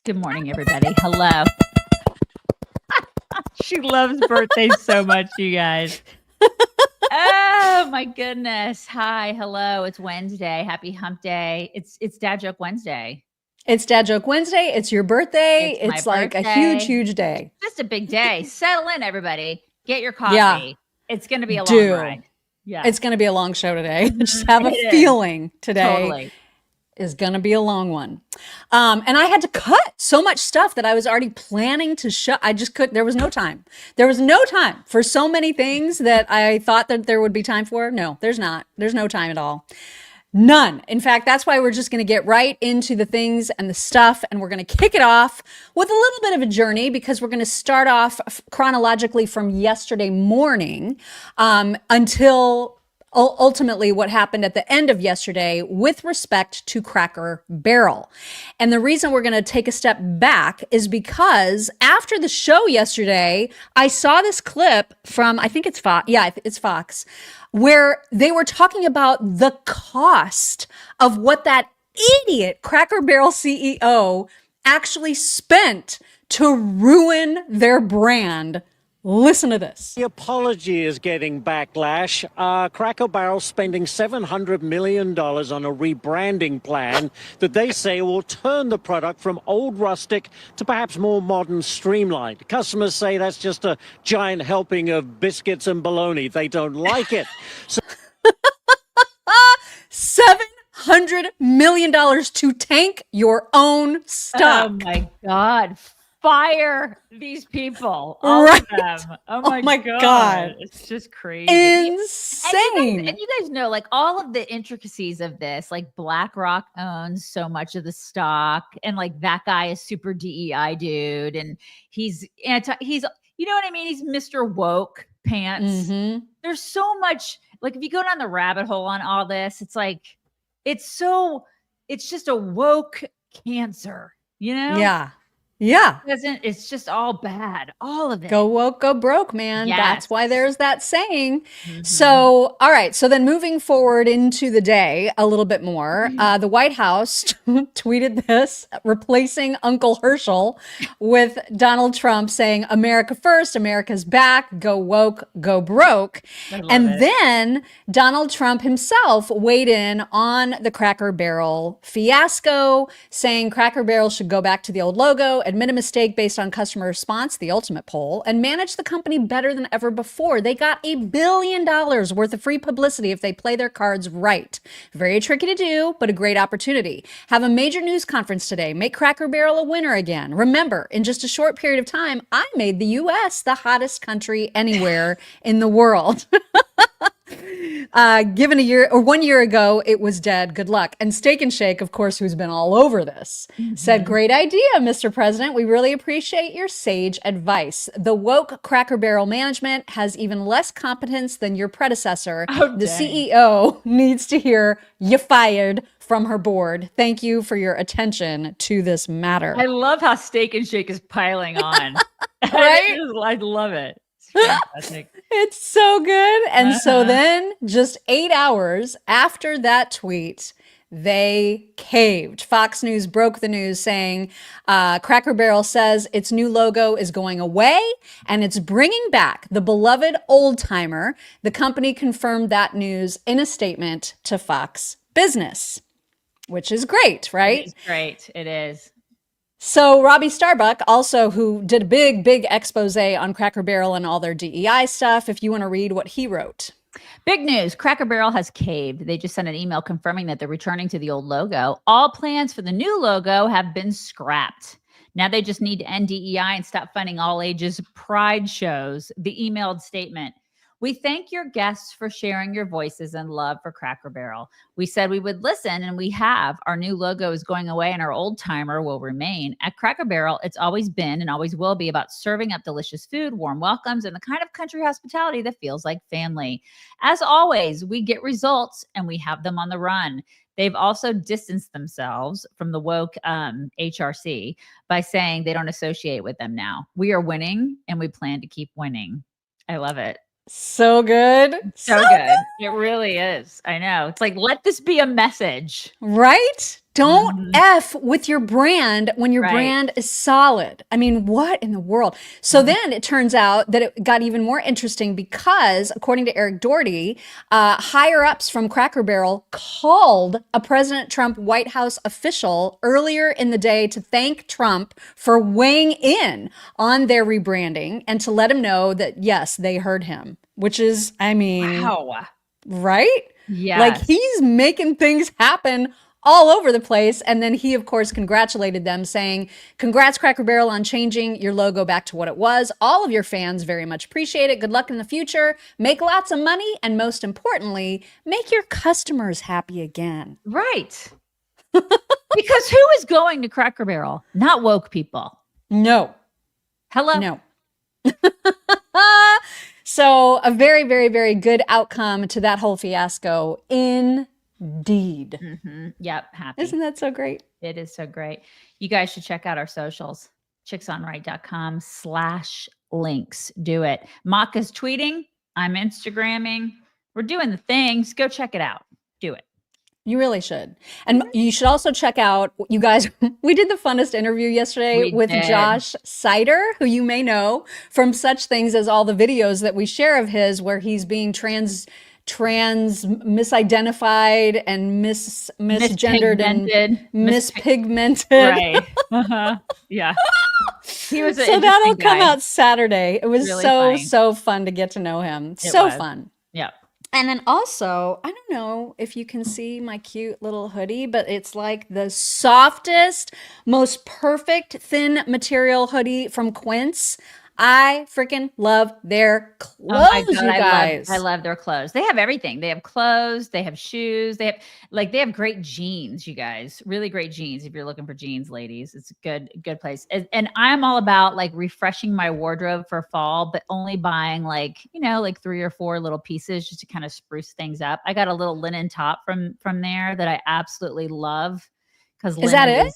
Good morning, everybody. Hello. She loves birthdays so much, you guys. Oh my goodness. Hi, hello. It's Wednesday. Happy hump day. It's Dad Joke Wednesday. It's Dad Joke Wednesday. It's your birthday. It's like birthday. A huge, huge day. Just a big day. Settle in, everybody. Get your coffee. Yeah. It's going to be a long ride. Yeah. It's going to be a long show today. Just have a feeling today is going to be a long one. And I had to cut so much stuff that I was already planning to show. I just couldn't. There was no time. There was no time for so many things that I thought that there would be time for. No, there's not. There's no time at all. None. In fact, that's why we're just going to get right into the things and the stuff, and we're going to kick it off with a little bit of a journey because we're going to start off chronologically from yesterday morning until ultimately what happened at the end of yesterday with respect to Cracker Barrel. And the reason we're going to take a step back is because after the show yesterday, I saw this clip from, I think it's Fox. Yeah, it's Fox, where they were talking about the cost of what that idiot Cracker Barrel CEO actually spent to ruin their brand. Listen to this. The apology is getting backlash. Cracker Barrel spending $700 million on a rebranding plan that they say will turn the product from old rustic to perhaps more modern streamlined. Customers say that's just a giant helping of biscuits and bologna. They don't like it. So $700 million to tank your own stock. Oh my God. Fire these people, all of them. Oh my God. It's just crazy. Insane. And you guys know, like, all of the intricacies of this, like BlackRock owns so much of the stock, and like that guy is super DEI dude, and he's you know what I mean? He's Mr. Woke pants. Mm-hmm. There's so much, like, if you go down the rabbit hole on all this, it's like, it's just a woke cancer, you know? Yeah. Yeah. It's just all bad. All of it. Go woke, go broke, man. Yes. That's why there's that saying. Mm-hmm. So, all right. So then moving forward into the day a little bit more, the White House tweeted this, replacing Uncle Herschel with Donald Trump saying, America first, America's back, go woke, go broke. And then Donald Trump himself weighed in on the Cracker Barrel fiasco, saying Cracker Barrel should go back to the old logo, admit a mistake based on customer response, the ultimate poll, and manage the company better than ever before. They got $1 billion worth of free publicity if they play their cards right. Very tricky to do, but a great opportunity. Have a major news conference today. Make Cracker Barrel a winner again. Remember, in just a short period of time, I made the U.S. the hottest country anywhere in the world. Given 1 year ago, it was dead. Good luck. And Steak and Shake, of course, who's been all over this, said, great idea, Mr. President. We really appreciate your sage advice. The woke Cracker Barrel management has even less competence than your predecessor. The CEO needs to hear you fired from her board. Thank you for your attention to this matter. I love how Steak and Shake is piling on. Right? I love it. It's so good. And so then just 8 hours after that tweet, they caved. Fox News broke the news saying Cracker Barrel says its new logo is going away and it's bringing back the beloved old timer. The company confirmed that news in a statement to Fox Business, which is great, right? It's great. It is. So Robbie Starbuck, also who did a big expose on Cracker Barrel and all their DEI stuff, if you want to read what he wrote. Big news. Cracker Barrel has caved. They just sent an email confirming that they're returning to the old logo. All plans for the new logo have been scrapped. Now they just need to end DEI and stop funding all ages pride shows. The emailed statement. We thank your guests for sharing your voices and love for Cracker Barrel. We said we would listen, and we have. Our new logo is going away, and our old timer will remain. At Cracker Barrel, it's always been and always will be about serving up delicious food, warm welcomes, and the kind of country hospitality that feels like family. As always, we get results, and we have them on the run. They've also distanced themselves from the woke HRC by saying they don't associate with them now. We are winning, and we plan to keep winning. I love it. So good. So good. It really is. I know. It's like, let this be a message. Right? Don't F with your brand when your brand is solid. I mean, what in the world? So then it turns out that it got even more interesting because, according to Eric Doherty, higher-ups from Cracker Barrel called a President Trump White House official earlier in the day to thank Trump for weighing in on their rebranding and to let him know that, yes, they heard him, which is, I mean, wow. Right? Yeah. Like he's making things happen all over the place. And then he, of course, congratulated them saying, congrats, Cracker Barrel, on changing your logo back to what it was. All of your fans very much appreciate it. Good luck in the future. Make lots of money. And most importantly, make your customers happy again. Right. Because who is going to Cracker Barrel? Not woke people. No. Hello? No. So a very, very, very good outcome to that whole fiasco. Indeed. Yep. Happy. Isn't that so great? It is so great. You guys should check out our socials. chicksonright.com/links. Do it. Mock is tweeting. I'm Instagramming. We're doing the things. Go check it out. Do it. You really should. And you should also check out, you guys, we did the funnest interview yesterday with Josh Sider, who you may know from such things as all the videos that we share of his where he's being trans misidentified and misgendered and mispigmented. Right. Yeah. He was so that'll come out Saturday. It was really so fun to get to know him. Fun. Yeah. And then also, I don't know if you can see my cute little hoodie, but it's like the softest, most perfect thin material hoodie from Quince. I freaking love their clothes, oh my God, you guys. I love their clothes. They have everything. They have clothes, they have shoes, they have great jeans, you guys. Really great jeans. If you're looking for jeans, ladies, it's a good place. And I'm all about like refreshing my wardrobe for fall, but only buying like 3 or 4 little pieces just to kind of spruce things up. I got a little linen top from there that I absolutely love. Is that it?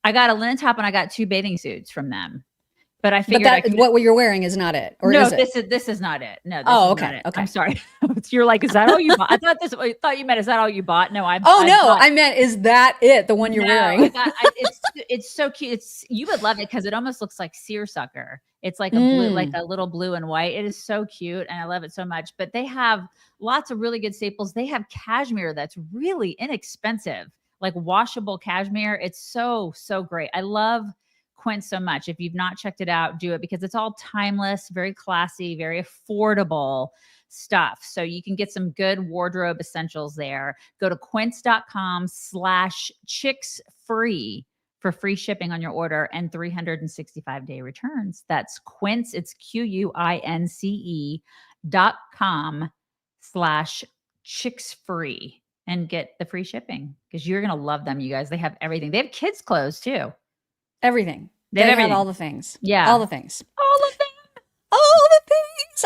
I got a linen top and I got 2 bathing suits from them. But I figured what you're wearing is not it, or no, is it? this is not it. No. Okay. I'm sorry. You're like, is that all you bought? I thought you meant, is that all you bought? No, I meant, is that it? The one you're wearing? It's so cute. You would love it because it almost looks like seersucker. It's like a blue, like a little blue and white. It is so cute, and I love it so much. But they have lots of really good staples. They have cashmere that's really inexpensive, like washable cashmere. It's so great. I love Quince so much. If you've not checked it out, do it because it's all timeless, very classy, very affordable stuff. So you can get some good wardrobe essentials there. Go to quince.com/chicksfree for free shipping on your order and 365-day returns. That's Quince. It's QUINCE.com/chicksfree and get the free shipping because you're going to love them, you guys. They have everything. They have kids' clothes too. Everything. They have all the things. Yeah. All the things. All the things.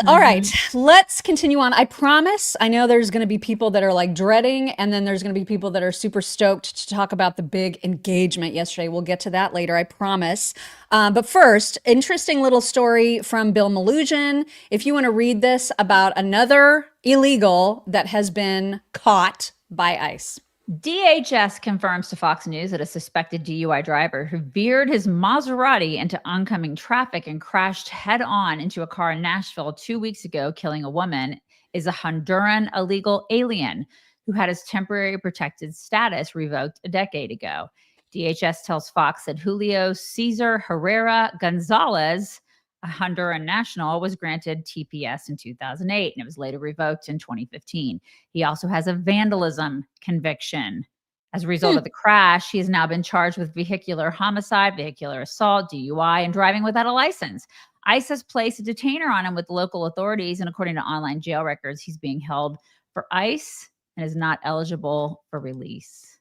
All right. Let's continue on. I promise. I know there's going to be people that are like dreading, and then there's going to be people that are super stoked to talk about the big engagement yesterday. We'll get to that later. I promise. But first, interesting little story from Bill Malugin. If you want to read this about another illegal that has been caught by ICE. DHS confirms to Fox News that a suspected DUI driver who veered his Maserati into oncoming traffic and crashed head-on into a car in Nashville 2 weeks ago, killing a woman, is a Honduran illegal alien who had his temporary protected status revoked a decade ago. DHS tells Fox that Julio Cesar Herrera Gonzalez, a Honduran national, was granted TPS in 2008, and it was later revoked in 2015. He also has a vandalism conviction. As a result of the crash, he has now been charged with vehicular homicide, vehicular assault, DUI, and driving without a license. ICE has placed a detainer on him with local authorities, and according to online jail records, he's being held for ICE and is not eligible for release.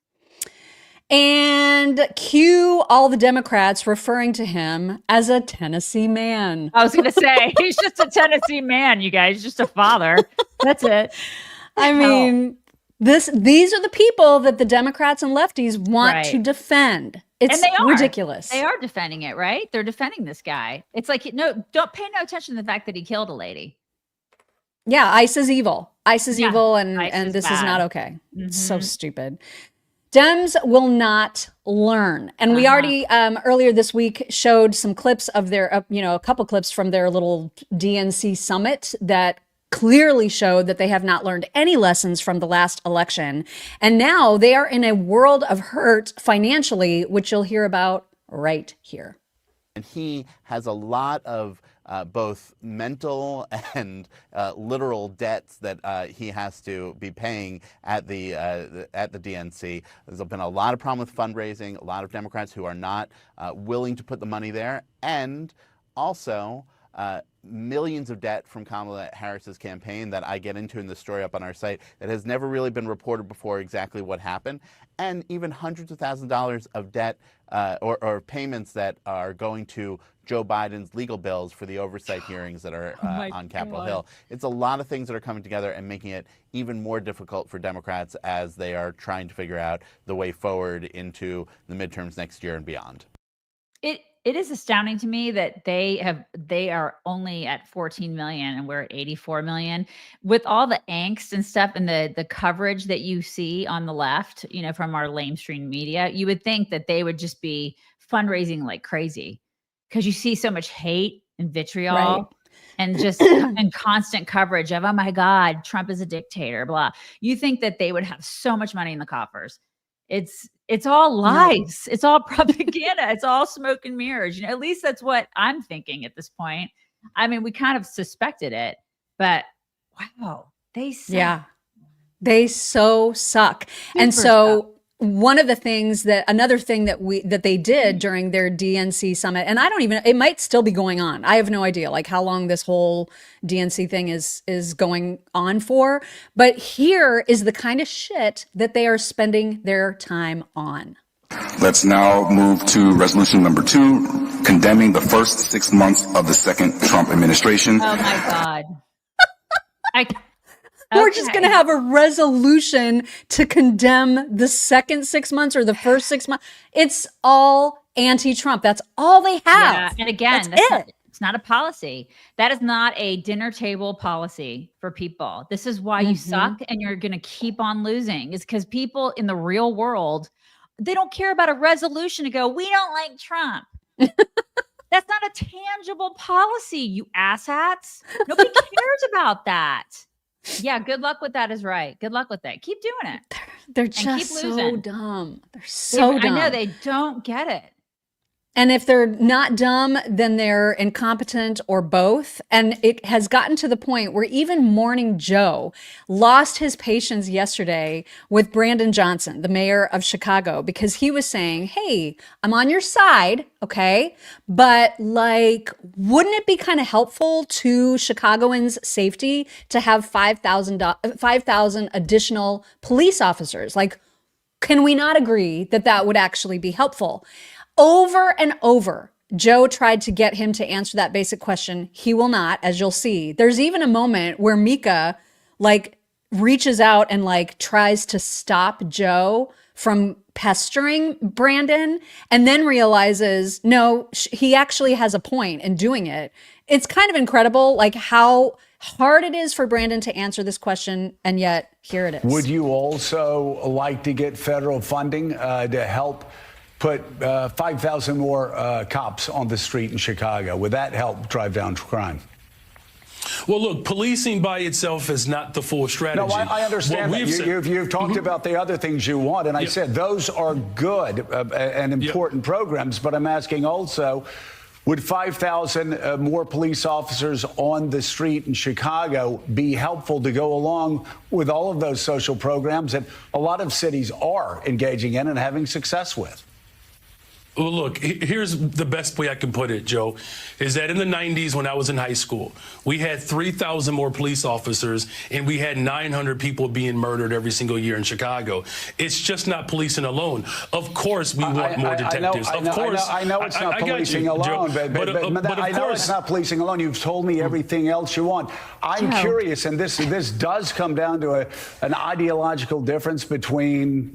And cue all the Democrats referring to him as a Tennessee man. I was going to say, he's just a Tennessee man, you guys. Just a father. That's it. I mean, these are the people that the Democrats and lefties want to defend. It's ridiculous. They are defending it, right? They're defending this guy. It's like, don't pay no attention to the fact that he killed a lady. Yeah, ICE is evil. ICE is evil, and ICE this bad. is not okay. It's so stupid. Dems will not learn. And we already earlier this week showed some clips of their, a couple clips from their little DNC summit that clearly showed that they have not learned any lessons from the last election. And now they are in a world of hurt financially, which you'll hear about right here. And he has a lot of both mental and literal debts that he has to be paying at the DNC. There's been a lot of problem with fundraising, a lot of Democrats who are not willing to put the money there, and also millions of debt from Kamala Harris's campaign that I get into in the story up on our site that has never really been reported before exactly what happened, and even hundreds of thousands of dollars of debt or payments that are going to Joe Biden's legal bills for the oversight hearings that are on Capitol Hill. It's a lot of things that are coming together and making it even more difficult for Democrats as they are trying to figure out the way forward into the midterms next year and beyond. It is astounding to me that they are only at 14 million and we're at 84 million. With all the angst and stuff and the coverage that you see on the left, from our lamestream media, you would think that they would just be fundraising like crazy because you see so much hate and vitriol. Right. And just and constant coverage of, oh my God, Trump is a dictator, blah. You think that they would have so much money in the coffers. It's all lies. It's all propaganda. It's all smoke and mirrors. At least that's what I'm thinking at this point. I mean, we kind of suspected it, but wow, they suck. Yeah, they so suck. And so one of the things another thing that they did during their DNC summit, and it might still be going on. I have no idea like how long this whole DNC thing is going on for, but here is the kind of shit that they are spending their time on. Let's now move to resolution number 2, condemning the first 6 months of the second Trump administration. Oh my God. We're just going to have a resolution to condemn the second 6 months or the first 6 months. It's all anti-Trump. That's all they have. Yeah. And again, it's not a policy. That is not a dinner table policy for people. This is why you suck and you're going to keep on losing. It's because people in the real world, they don't care about a resolution to go, we don't like Trump. That's not a tangible policy, you asshats. Nobody cares about that. Yeah, good luck with that is right. Good luck with that. Keep doing it. They're just so dumb. They're so dumb. I know they don't get it. And if they're not dumb, then they're incompetent or both. And it has gotten to the point where even Morning Joe lost his patience yesterday with Brandon Johnson, the mayor of Chicago, because he was saying, hey, I'm on your side, okay? But wouldn't it be kind of helpful to Chicagoans' safety to have 5,000 additional police officers? Can we not agree that would actually be helpful? Over and over, Joe tried to get him to answer that basic question. He will not, as you'll see. There's even a moment where Mika reaches out and tries to stop Joe from pestering Brandon and then realizes, no, he actually has a point in doing it. It's kind of incredible, how hard it is for Brandon to answer this question, and yet here it is. Would you also like to get federal funding to help put 5,000 more cops on the street in Chicago? Would that help drive down crime? Well, look, policing by itself is not the full strategy. No, I understand that. You've talked about the other things you want, and I said those are good and important programs, but I'm asking also, would 5,000 more police officers on the street in Chicago be helpful to go along with all of those social programs that a lot of cities are engaging in and having success with? Well, look, here's the best way I can put it, Joe, is that in the 90s when I was in high school, we had 3,000 more police officers and we had 900 people being murdered every single year in Chicago. It's just not policing alone. Of course, we want more detectives. I know it's not policing alone, but I know it's not policing alone. You've told me everything else you want. I'm curious, and this does come down to an ideological difference between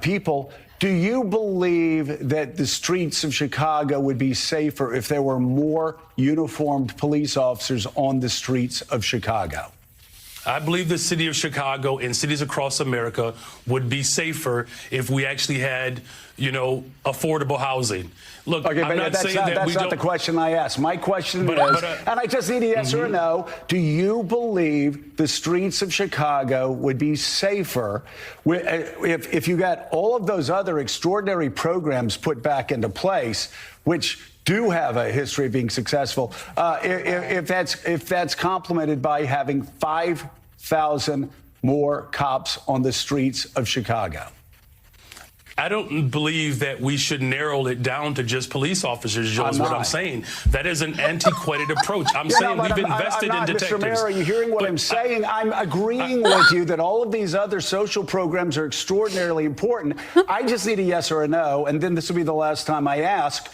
people. Do you believe that the streets of Chicago would be safer if there were more uniformed police officers on the streets of Chicago? I believe the city of Chicago and cities across America would be safer if we actually had, affordable housing. Look, okay, I'm not saying that that's not the question I asked. My question is, and I just need a yes or a no, do you believe the streets of Chicago would be safer if you got all of those other extraordinary programs put back into place, which do have a history of being successful, if that's complemented by having 5,000 more cops on the streets of Chicago? I don't believe that we should narrow it down to just police officers, Joe, is what I'm saying. That is an antiquated approach. I'm saying we've invested in detectives. Mr. Mayor, are you hearing what I'm saying? I'm agreeing with you that all of these other social programs are extraordinarily important. I just need a yes or a no, and then this will be the last time I ask.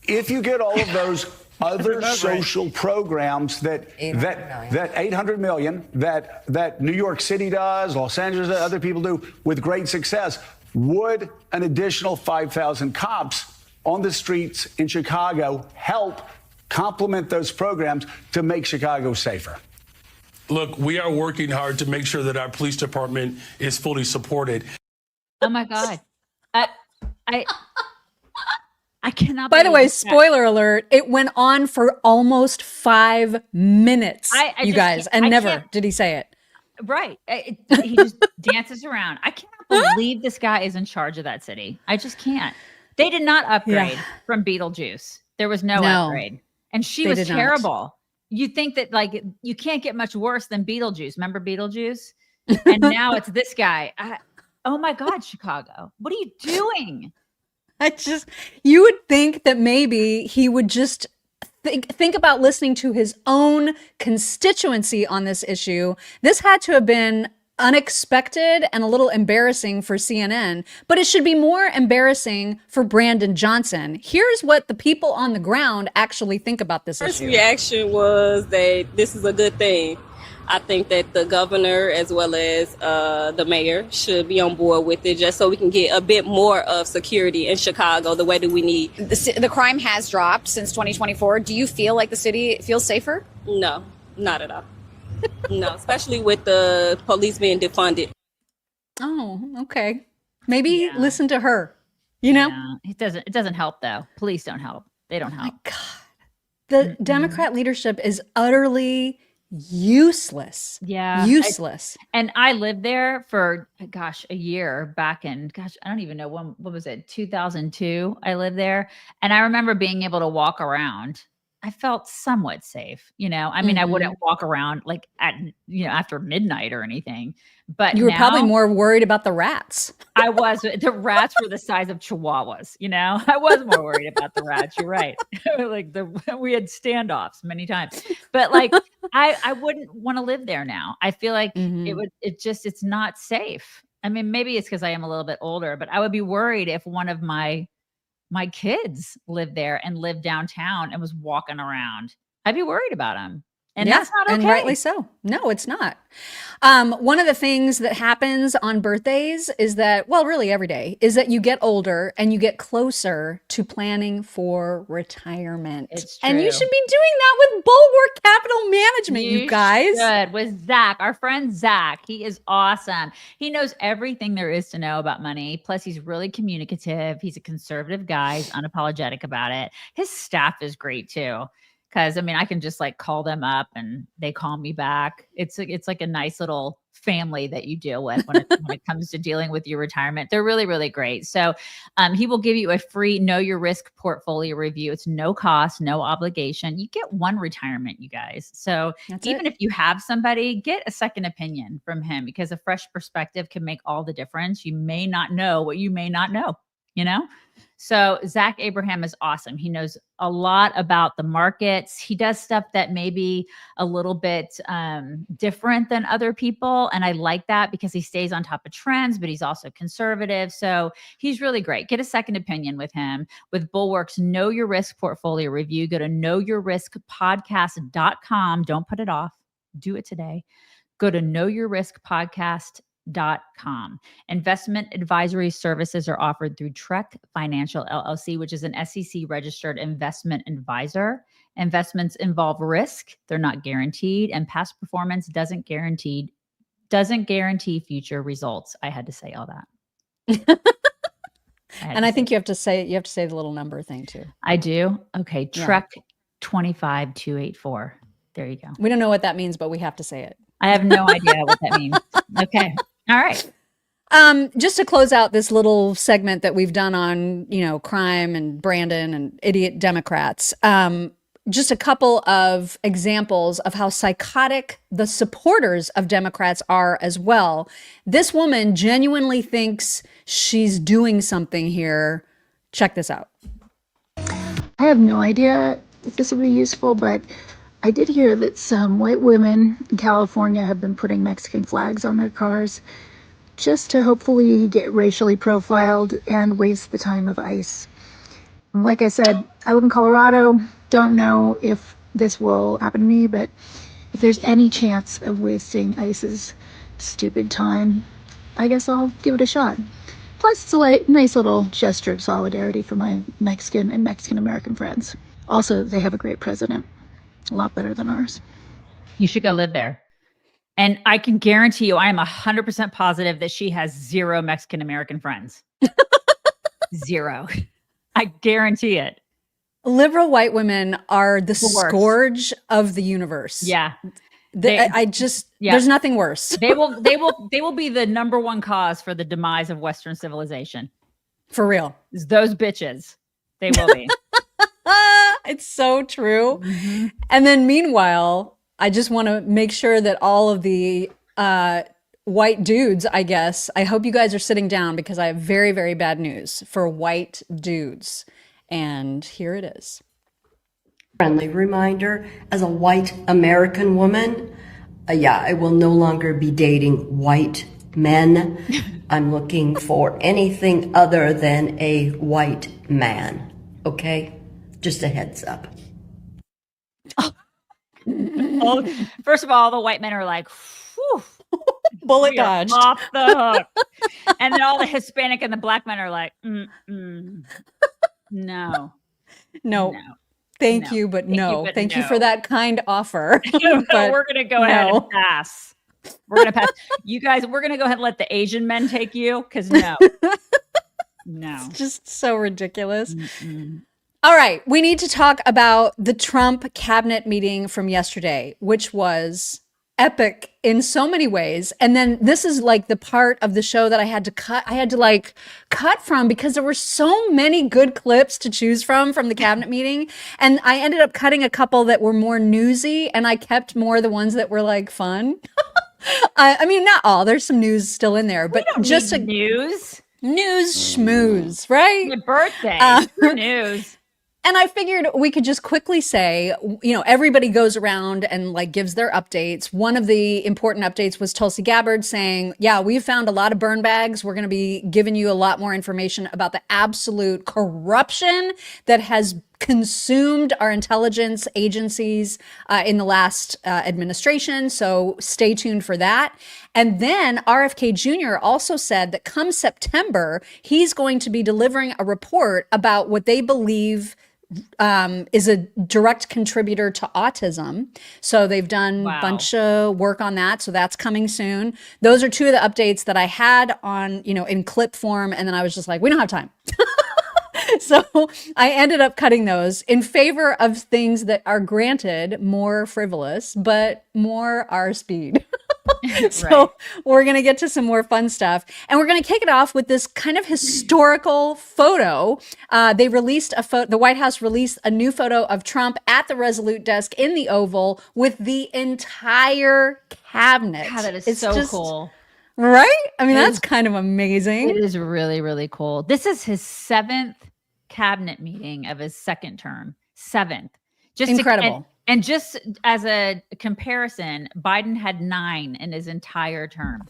If you get all of those other social programs that 800 million that New York City does, Los Angeles, other people do with great success, would an additional 5,000 cops on the streets in Chicago help complement those programs to make Chicago safer? Look, we are working hard to make sure that our police department is fully supported. Oh my God. I cannot. By the way, spoiler alert, it went on for almost 5 minutes, you guys, and never did he say it. Right. He just dances around. I cannot believe this guy is in charge of that city. I just can't. They did not upgrade from Beetlejuice. There was no upgrade. And she was terrible. You think that you can't get much worse than Beetlejuice. Remember Beetlejuice? And now it's this guy. Oh my God, Chicago. What are you doing? You would think that maybe he would just think about listening to his own constituency on this issue. This had to have been unexpected and a little embarrassing for CNN, but it should be more embarrassing for Brandon Johnson. Here's what the people on the ground actually think about this issue. First reaction was that this is a good thing. I think that the governor as well as the mayor should be on board with it just so we can get a bit more of security in Chicago the way that we need. The crime has dropped since 2024. Do you feel like the city feels safer? No, not at all. No, especially with the police being defunded. Oh, okay. Maybe listen to her, Yeah, it doesn't help though. Police don't help. They don't help. My God. The Democrat leadership is utterly useless. Yeah. Useless. And I lived there for, a year back in, I don't even know when, what was it? 2002. I lived there. And I remember being able to walk around. I felt somewhat safe, I mean, I wouldn't walk around at, after midnight or anything, but you were probably more worried about the rats. I was. The rats were the size of chihuahuas, I was more worried about the rats. You're right. We had standoffs many times, but I wouldn't want to live there now. I feel like it's not safe. I mean, maybe it's because I am a little bit older, but I would be worried if one of my kids lived there and lived downtown and was walking around. I'd be worried about them. And that's not okay. And rightly so. No, it's not. One of the things that happens on birthdays is that, really every day, is that you get older and you get closer to planning for retirement. It's true. And you should be doing that with Bulwark Capital Management, you guys. Should. With Zach, our friend Zach. He is awesome. He knows everything there is to know about money. Plus, he's really communicative. He's a conservative guy. He's unapologetic about it. His staff is great too. Because I can just call them up and they call me back. It's like a nice little family that you deal with when it comes to dealing with your retirement. They're really, really great. So he will give you a free Know Your Risk portfolio review. It's no cost, no obligation. You get one retirement, you guys. So even if you have somebody, get a second opinion from him because a fresh perspective can make all the difference. You may not know what you may not know, So Zach Abraham is awesome. He knows a lot about the markets. He does stuff that may be a little bit different than other people. And I like that because he stays on top of trends, but he's also conservative. So he's really great. Get a second opinion with him with Bulwark's Know Your Risk portfolio review. Go to knowyourriskpodcast.com. Don't put it off. Do it today. Go to knowyourriskpodcast.com Trek.com. Investment advisory services are offered through Trek Financial LLC, which is an SEC registered investment advisor. Investments involve risk. They're not guaranteed, and past performance doesn't guarantee future results. I had to say all that. I think you have to say the little number thing too. I do. Okay. Trek 25284. There you go. We don't know what that means, but we have to say it. I have no idea what that means. Okay. All right. Just to close out this little segment that we've done on, crime and Brandon and idiot Democrats, just a couple of examples of how psychotic the supporters of Democrats are as well. This woman genuinely thinks she's doing something here. Check this out. I have no idea if this will be useful, but I did hear that some white women in California have been putting Mexican flags on their cars just to hopefully get racially profiled and waste the time of ICE. Like I said, I live in Colorado. Don't know if this will happen to me, but if there's any chance of wasting ICE's stupid time, I guess I'll give it a shot. Plus, it's a nice little gesture of solidarity for my Mexican and Mexican-American friends. Also, they have a great president. A lot better than ours. You should go live there. And I can guarantee you, I am 100% positive that she has zero Mexican-American friends. Zero. I guarantee it. Liberal white women are the scourge of the universe. Yeah. There's nothing worse. They will be the number one cause for the demise of Western civilization. For real. It's those bitches. They will be. It's so true. Mm-hmm. And then meanwhile, I just want to make sure that all of the white dudes, I guess, I hope you guys are sitting down because I have very, very bad news for white dudes. And here it is. Friendly reminder, as a white American woman, I will no longer be dating white men. I'm looking for anything other than a white man. Okay? Just a heads up. Well, first of all, the white men are like, whew, bullet dodged. Off the hook. And then all the Hispanic and the black men are like, no. Thank you, but no. Thank you for that kind offer. But we're going to go ahead and pass. We're going to pass. You guys, we're going to go ahead and let the Asian men take you because no. It's just so ridiculous. All right. We need to talk about the Trump cabinet meeting from yesterday, which was epic in so many ways. And then this is like the part of the show that I had to cut from because there were so many good clips to choose from the cabinet meeting. And I ended up cutting a couple that were more newsy and I kept more the ones that were like fun. I mean, not all, there's some news still in there, but just news schmooze, right? My birthday, news. And I figured we could just quickly say, everybody goes around and gives their updates. One of the important updates was Tulsi Gabbard saying, we've found a lot of burn bags. We're going to be giving you a lot more information about the absolute corruption that has consumed our intelligence agencies in the last administration. So stay tuned for that. And then RFK Jr. also said that come September, he's going to be delivering a report about what they believe is a direct contributor to autism. So they've done a bunch of work on that. So that's coming soon. Those are two of the updates that I had on, in clip form. And then I was just like, we don't have time. So I ended up cutting those in favor of things that are granted more frivolous, but more our speed. So we're going to get to some more fun stuff. And we're going to kick it off with this kind of historical photo. They released the White House released a new photo of Trump at the Resolute desk in the Oval with the entire cabinet. God, that is so cool. Right? I mean, that's kind of amazing. It is really, really cool. This is his 7th cabinet meeting of his second term. 7th. Just incredible. And just as a comparison, Biden had 9 in his entire term.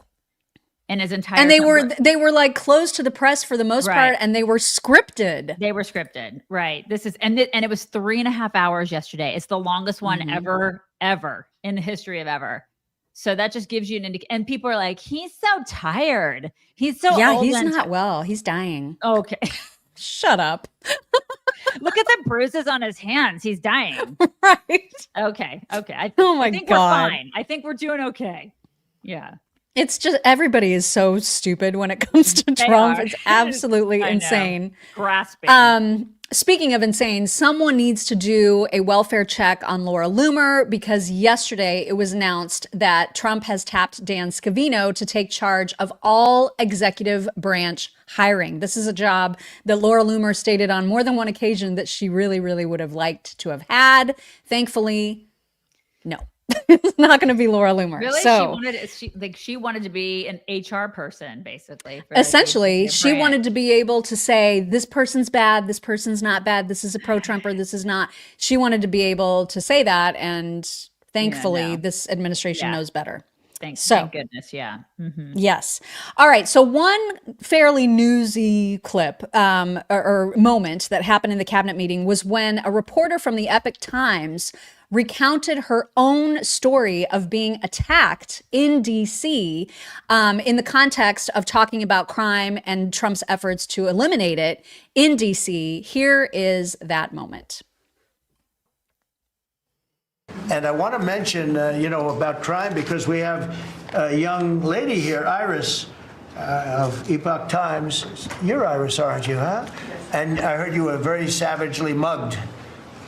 And they were closed to the press for the most part, and they were scripted. Right. This is and it was 3.5 hours yesterday. It's the longest one ever in the history of ever. So that just gives you an indication. And people are like, he's so tired. He's so old. He's not well. He's dying. Okay. Shut up. Look at the bruises on his hands. He's dying. Right. Okay. Oh my I think God. we're fine. I think we're doing okay. Yeah. It's just everybody is so stupid when it comes to Trump. Are. It's absolutely I know. insane. Grasping. Speaking of insane, someone needs to do a welfare check on Laura Loomer because yesterday it was announced that Trump has tapped Dan Scavino to take charge of all executive branch hiring. This is a job that Laura Loomer stated on more than one occasion that she really, really would have liked to have had. Thankfully, no. It's not going to be Laura Loomer. Really? So she wanted to be an HR person, basically. Essentially, she wanted to be able to say, this person's bad, this person's not bad, this is a pro-Trumper, this is not. She wanted to be able to say that, and thankfully, this administration knows better. Thank goodness, yeah. Mm-hmm. Yes. All right. So one fairly newsy clip or moment that happened in the cabinet meeting was when a reporter from the Epoch Times recounted her own story of being attacked in D.C. In the context of talking about crime and Trump's efforts to eliminate it in D.C. Here is that moment. And I want to mention, about crime because we have a young lady here, Iris, of Epoch Times. You're Iris, aren't you, huh? And I heard you were very savagely mugged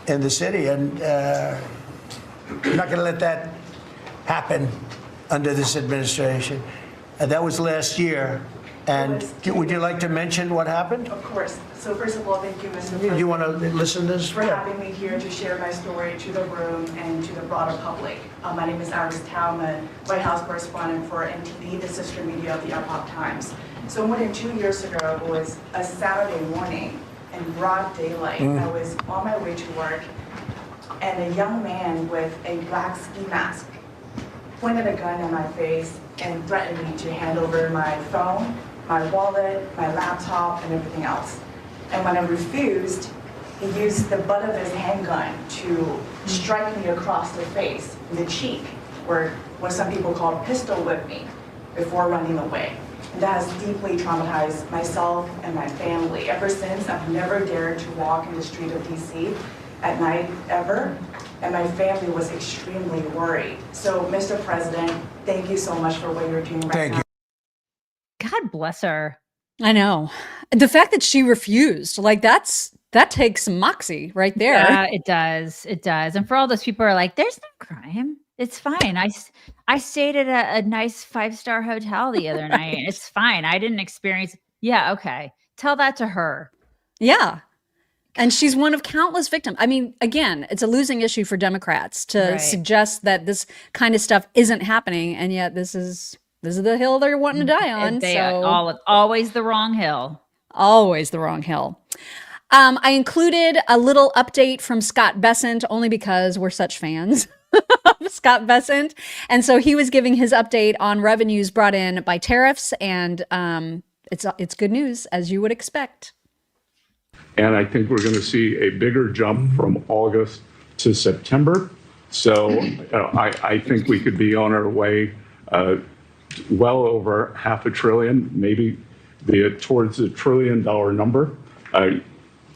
in the city, and you're not going to let that happen under this administration. And that was last year. And would you like to mention what happened? Of course. So first of all, thank you, Mr. President. Do you want to listen to this? For having me here to share my story to the room and to the broader public. My name is Iris Tao. I'm a White House correspondent for NTD, the sister media of the Epoch Times. So more than 2 years ago, it was a Saturday morning in broad daylight. I was on my way to work, and a young man with a black ski mask pointed a gun at my face and threatened me to hand over my phone, my wallet, my laptop, and everything else. And when I refused, he used the butt of his handgun to strike me across the face, in the cheek, or what some people call pistol whip me, before running away. And that has deeply traumatized myself and my family. Ever since, I've never dared to walk in the street of DC at night, ever. And my family was extremely worried. So, Mr. President, thank you so much for what you're doing right now. God bless her. I know. The fact that she refused, that takes some moxie right there. Yeah, it does. It does. And for all those people who are like, there's no crime. It's fine. I stayed at a nice 5-star hotel the other night. It's fine. I didn't experience. Yeah. Okay. Tell that to her. Yeah. And she's one of countless victims. I mean, again, it's a losing issue for Democrats to suggest that this kind of stuff isn't happening. And yet this is the hill they're wanting to die on. They are always the wrong hill. Always the wrong hill. I included a little update from Scott Bessent only because we're such fans of Scott Bessent. And so he was giving his update on revenues brought in by tariffs. And it's good news, as you would expect. And I think we're going to see a bigger jump from August to September. So I think we could be on our way well over $500 billion, maybe towards the $1 trillion number.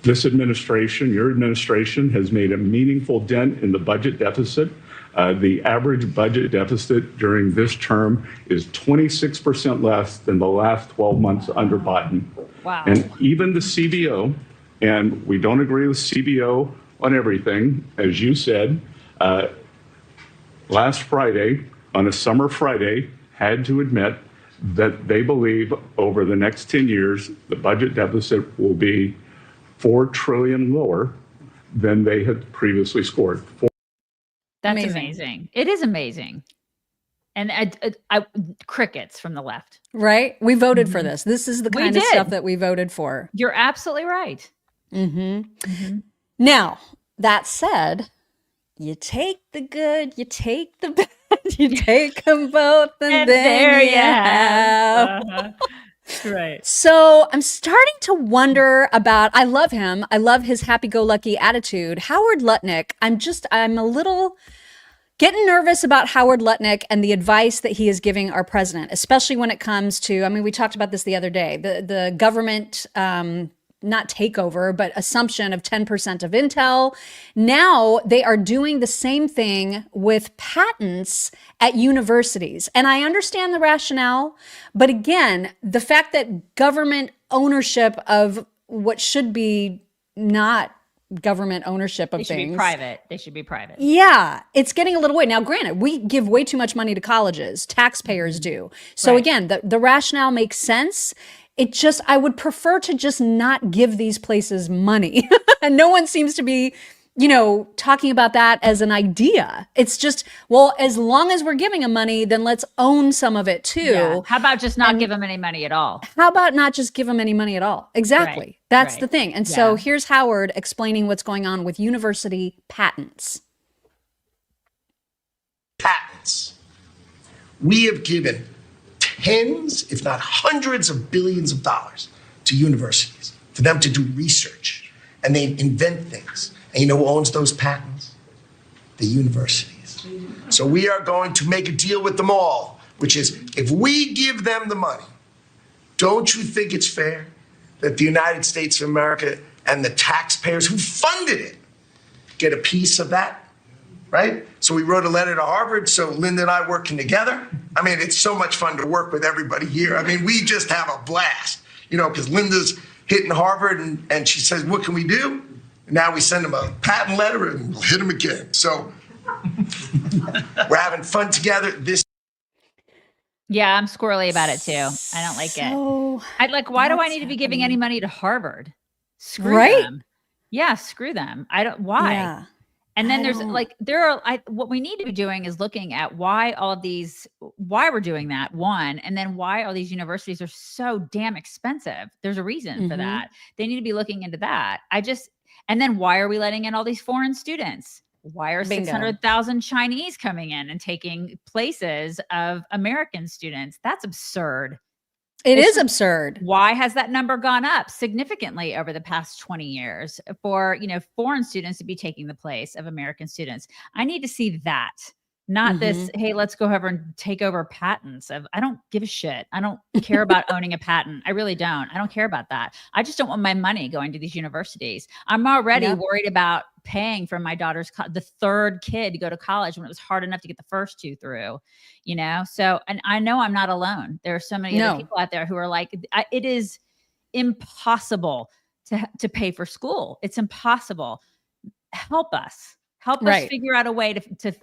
This administration, your administration, has made a meaningful dent in the budget deficit. The average budget deficit during this term is 26% less than the last 12 months under Biden. Wow. And even the CBO, and we don't agree with CBO on everything, as you said, last Friday, on a summer Friday, had to admit that they believe over the next 10 years, the budget deficit will be $4 trillion lower than they had previously scored. That's amazing. It is amazing. And I crickets from the left. Right? We voted for this. This is the kind of stuff that we voted for. You're absolutely right. Now, that said, you take the good, you take the bad, you take them both, and then there you have. Right. So I'm starting to wonder about, I love him. I love his happy-go-lucky attitude. Howard Lutnick, I'm a little getting nervous about Howard Lutnick and the advice that he is giving our president, especially when it comes to, I mean, we talked about this the other day, the government, not takeover, but assumption of 10% of Intel. Now they are doing the same thing with patents at universities. And I understand the rationale, but again, the fact that government ownership of what should be not government ownership of They should things. be private. They should be private. Yeah, it's getting a little way. Now, granted, we give way too much money to colleges. Taxpayers do. So Right. again, the rationale makes sense. It just, I would prefer to just not give these places money. And no one seems to be, talking about that as an idea. It's just, well, as long as we're giving them money, then let's own some of it too. Yeah. How about just not give them any money at all? How about not just give them any money at all? Exactly. Right, That's right. the thing. And so Yeah. here's Howard explaining what's going on with university patents. Patents. We have given tens, if not hundreds of billions of dollars to universities for them to do research, and they invent things. And you know who owns those patents? The universities. So we are going to make a deal with them all, which is if we give them the money, don't you think it's fair that the United States of America and the taxpayers who funded it get a piece of that? Right? So we wrote a letter to Harvard, so Linda and I working together. I mean, it's so much fun to work with everybody here. I mean, we just have a blast, because Linda's hitting Harvard and she says, what can we do? And now we send them a patent letter and we'll hit them again. So we're having fun together. Yeah, I'm squirrely about it too. I don't like it. I'd like, why do I need to be giving any money to Harvard? Screw Right? them. Yeah, screw them. I don't, why? Yeah. And then what we need to be doing is looking at why we're doing that, one, and then why all these universities are so damn expensive. There's a reason for that. They need to be looking into that. And then why are we letting in all these foreign students? Why are 600,000 Chinese coming in and taking places of American students? That's absurd. It is absurd. Why has that number gone up significantly over the past 20 years for, foreign students to be taking the place of American students? I need to see that, not this, hey, let's go over and take over patents. I don't give a shit. I don't care about owning a patent. I really don't. I don't care about that. I just don't want my money going to these universities. I'm already worried about paying for my daughter's, the third kid to go to college when it was hard enough to get the first two through, So, and I know I'm not alone. There are so many other people out there who are like, it is impossible to pay for school. It's impossible. Help us figure out a way to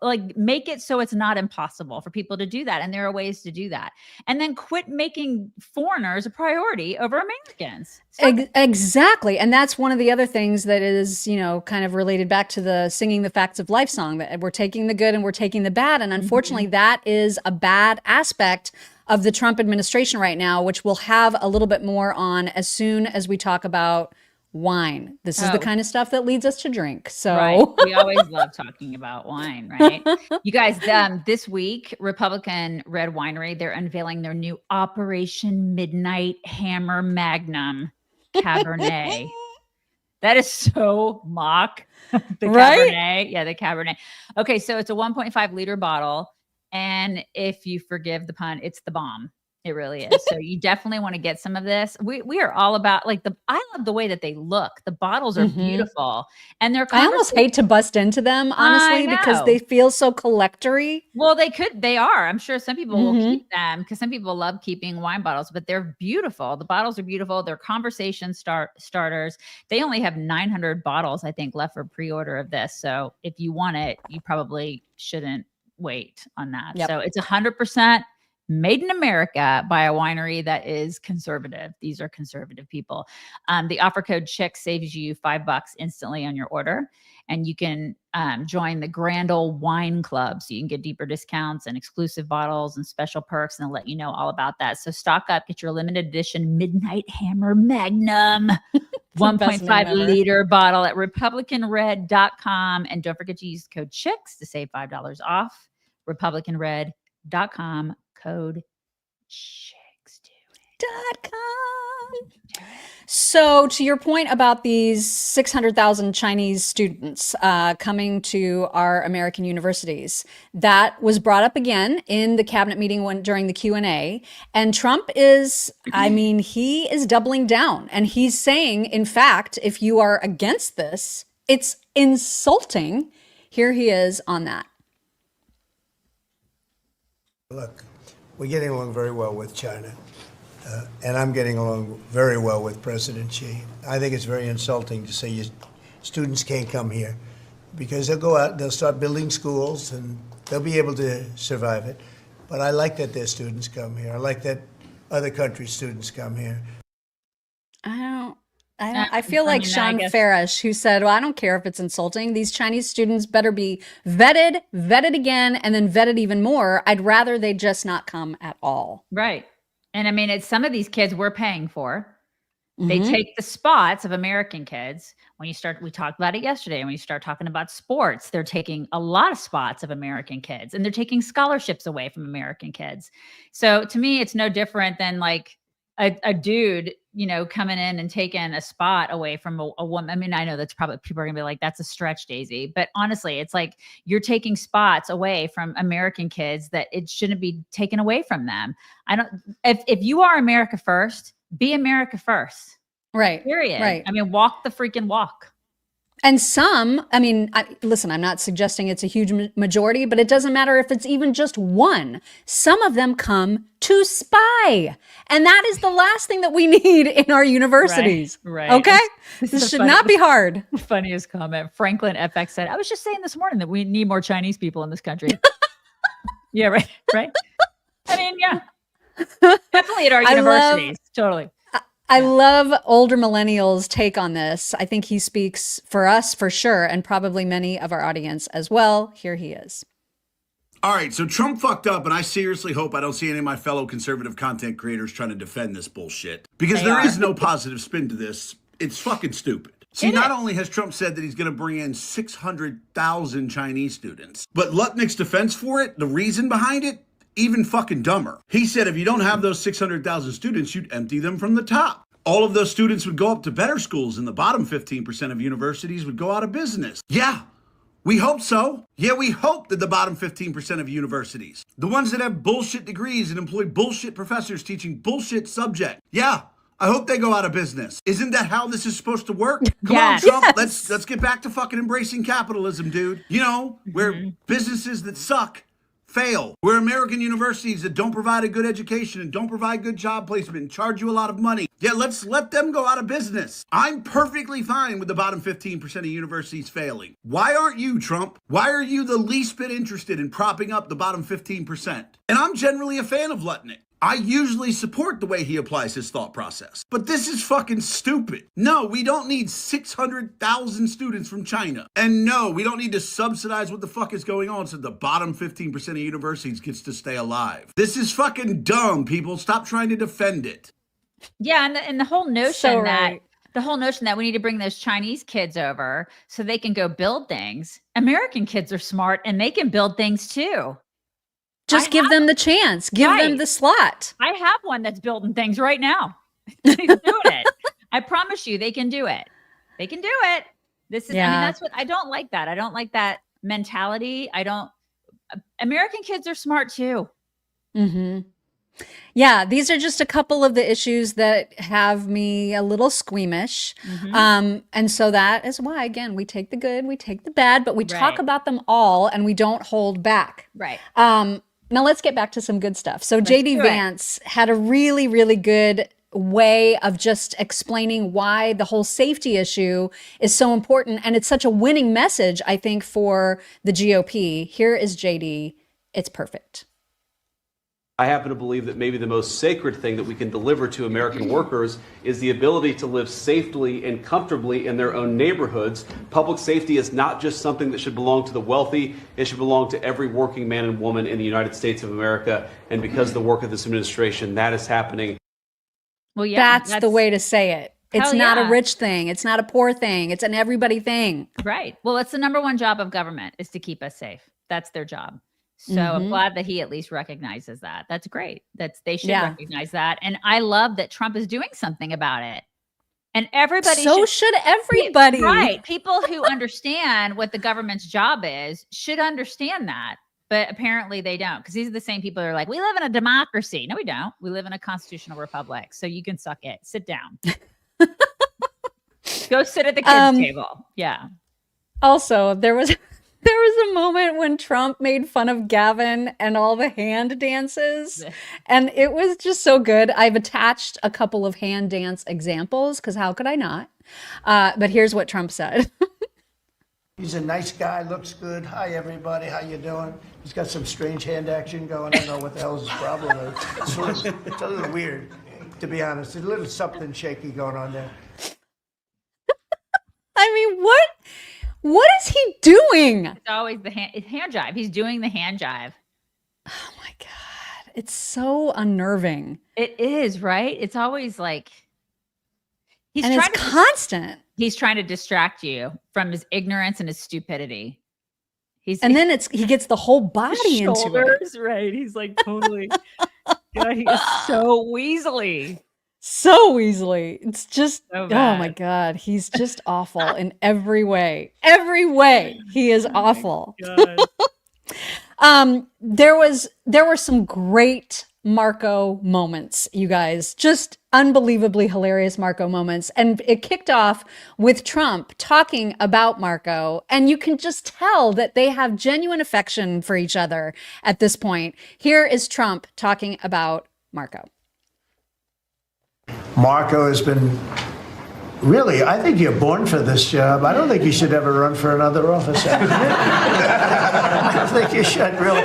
like make it so it's not impossible for people to do that. And there are ways to do that. And then quit making foreigners a priority over Americans. Exactly. And that's one of the other things that is, kind of related back to the singing the facts of life song, that we're taking the good and we're taking the bad. And unfortunately, that is a bad aspect of the Trump administration right now, which we'll have a little bit more on as soon as we talk about wine. This is the kind of stuff that leads us to drink. So right. We always love talking about wine, right? You guys, this week, Republican Red Winery, they're unveiling their new Operation Midnight Hammer Magnum Cabernet. That is so mock. The right? Cabernet. Yeah, the Cabernet. Okay, so it's a 1.5 liter bottle. And if you forgive the pun, it's the bomb. It really is. So you definitely want to get some of this. We are all about I love the way that they look. The bottles are beautiful. And they're I almost hate to bust into them, honestly, because they feel so collectory. Well, they are. I'm sure some people will keep them because some people love keeping wine bottles, but they're beautiful. The bottles are beautiful. They're conversation starters. They only have 900 bottles, I think, left for pre-order of this. So if you want it, you probably shouldn't wait on that. Yep. So it's 100% made in America by a winery that is conservative. These are conservative people. The offer code CHICK saves you $5 instantly on your order. And you can join the Grand Ole Wine Club. So you can get deeper discounts and exclusive bottles and special perks. And they'll let you know all about that. So stock up, get your limited edition Midnight Hammer Magnum 1.5 liter bottle at republicanred.com. And don't forget to use code CHICKS to save $5 off. republicanred.com. Code CHICKS. So to your point about these 600,000 Chinese students coming to our American universities, that was brought up again in the cabinet meeting during the Q&A. And Trump is, he is doubling down. And he's saying, in fact, if you are against this, it's insulting. Here he is on that. Look, we're getting along very well with China. And I'm getting along very well with President Xi. I think it's very insulting to say students can't come here because they'll go out, they'll start building schools, and they'll be able to survive it. But I like that their students come here. I like that other countries' students come here. I feel like Sean Farish, who said, well, I don't care if it's insulting. These Chinese students better be vetted again, and then vetted even more. I'd rather they just not come at all. Right. And I mean, it's some of these kids we're paying for. They take the spots of American kids. We talked about it yesterday. When you start talking about sports, they're taking a lot of spots of American kids, and they're taking scholarships away from American kids. So to me, it's no different than like a dude, coming in and taking a spot away from a woman. I mean, I know that's probably, people are gonna be like, that's a stretch, Daisy. But honestly, it's like you're taking spots away from American kids that it shouldn't be taken away from them. If you are America first, be America first. Right. Period. Right. I mean, walk the freaking walk. And some, listen, I'm not suggesting it's a huge majority, but it doesn't matter if it's even just one. Some of them come to spy. And that is the last thing that we need in our universities. Right. Okay? This should not be hard. Funniest comment. Franklin FX said, I was just saying this morning that we need more Chinese people in this country. Yeah, right. Right. I mean, yeah. Definitely at our universities. Totally. I love older millennials' take on this. I think he speaks for us for sure, and probably many of our audience as well. Here he is. All right, so Trump fucked up, and I seriously hope I don't see any of my fellow conservative content creators trying to defend this bullshit. Because there is no positive spin to this. It's fucking stupid. See, not only has Trump said that he's going to bring in 600,000 Chinese students, but Lutnick's defense for it, the reason behind it, even fucking dumber. He said if you don't have those 600,000 students, you'd empty them from the top. All of those students would go up to better schools, and the bottom 15% of universities would go out of business. Yeah, we hope so. Yeah, we hope that the bottom 15% of universities, the ones that have bullshit degrees and employ bullshit professors teaching bullshit subject, yeah, I hope they go out of business. Isn't that how this is supposed to work? Come on, Trump, let's get back to fucking embracing capitalism, dude. Where businesses that suck fail. We're American universities that don't provide a good education and don't provide good job placement and charge you a lot of money. Yeah, let's let them go out of business. I'm perfectly fine with the bottom 15% of universities failing. Why aren't you, Trump? Why are you the least bit interested in propping up the bottom 15%? And I'm generally a fan of Lutnick. I usually support the way he applies his thought process. But this is fucking stupid. No, we don't need 600,000 students from China. And no, we don't need to subsidize what the fuck is going on so the bottom 15% of universities gets to stay alive. This is fucking dumb, people. Stop trying to defend it. Yeah, and the whole notion that we need to bring those Chinese kids over so they can go build things. American kids are smart and they can build things too. Just give them the chance. Give them the slot. I have one that's building things right now. He's doing it. I promise you, they can do it. They can do it. That's what I don't like that. I don't like that mentality. American kids are smart too. Mm-hmm. Yeah, these are just a couple of the issues that have me a little squeamish. And so that is why, again, we take the good, we take the bad, but we talk about them all and we don't hold back. Right. Now let's get back to some good stuff. So JD Vance had a really, really good way of just explaining why the whole safety issue is so important. And it's such a winning message, I think, for the GOP. Here is JD. It's perfect. I happen to believe that maybe the most sacred thing that we can deliver to American workers is the ability to live safely and comfortably in their own neighborhoods. Public safety is not just something that should belong to the wealthy. It should belong to every working man and woman in the United States of America. And because of the work of this administration, that is happening. Well, yeah, that's the way to say it. It's not a rich thing. It's not a poor thing. It's an everybody thing. Right. Well, it's the number one job of government is to keep us safe. That's their job. So I'm glad that he at least recognizes that. That's great. They should recognize that. And I love that Trump is doing something about it. And everybody should everybody. Right. People who understand what the government's job is should understand that. But apparently they don't, because these are the same people that are like, we live in a democracy. No, we don't. We live in a constitutional republic. So you can suck it. Sit down. Go sit at the kids' table. Yeah. Also, there was a moment when Trump made fun of Gavin and all the hand dances, and it was just so good. I've attached a couple of hand dance examples, because how could I not? But here's what Trump said. He's a nice guy, looks good. Hi, everybody. How you doing? He's got some strange hand action going. I don't know what the hell his problem is. It's a little weird, to be honest. There's a little something shaky going on there. I mean, what is he doing? It's always the hand jive. He's doing the hand jive. Oh my God. It's so unnerving. It is, right? It's always like it's constant. He's trying to distract you from his ignorance and his stupidity. He gets the whole body into it. Right. He's like totally God, he is so weaselly. So easily. It's just, so oh my God. He's just awful in every way. Every way he is awful. There were some great Marco moments, you guys, just unbelievably hilarious Marco moments. And it kicked off with Trump talking about Marco. And you can just tell that they have genuine affection for each other at this point. Here is Trump talking about Marco. Marco has been really, I think you're born for this job. I don't think you should ever run for another office. I don't think you should, really.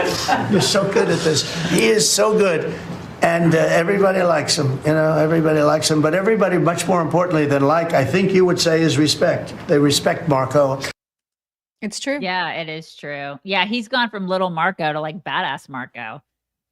You're so good at this. He is so good. And everybody likes him. You know, everybody likes him. But everybody, much more importantly than like, I think you would say, is respect. They respect Marco. It's true. Yeah, it is true. Yeah, he's gone from little Marco to like badass Marco.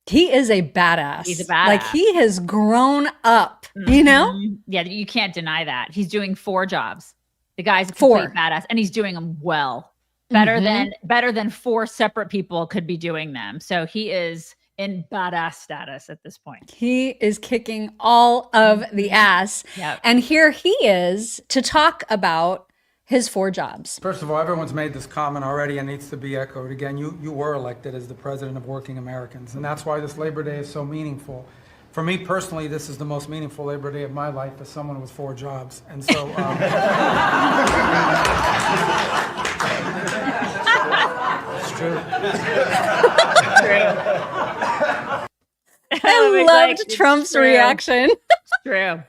He is a badass. He's a badass. Like he has grown up, you know? Yeah, you can't deny that. He's doing 4 jobs. The guy's a complete badass, and he's doing them well. Better than 4 separate people could be doing them. So he is in badass status at this point. He is kicking all of the ass. Yep. And here he is to talk about his 4 jobs. First of all, everyone's made this comment already and needs to be echoed again. You were elected as the president of working Americans, and that's why this Labor Day is so meaningful. For me personally, this is the most meaningful Labor Day of my life as someone with 4 jobs. And so it's true. I loved Trump's reaction. It's true.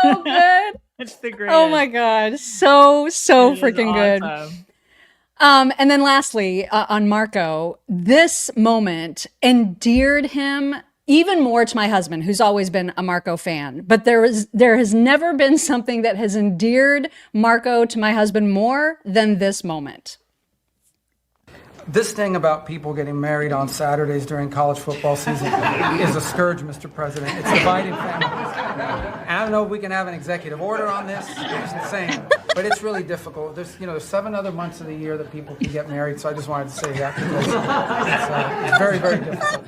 So good. It's the greatest. Oh my God. So freaking good. And then lastly, on Marco, this moment endeared him even more to my husband, who's always been a Marco fan. But there has never been something that has endeared Marco to my husband more than this moment. This thing about people getting married on Saturdays during college football season is a scourge, Mr. President. It's dividing families. I don't know if we can have an executive order on this. It's insane, but it's really difficult. There's 7 other months of the year that people can get married, so I just wanted to say that because it's very, very difficult.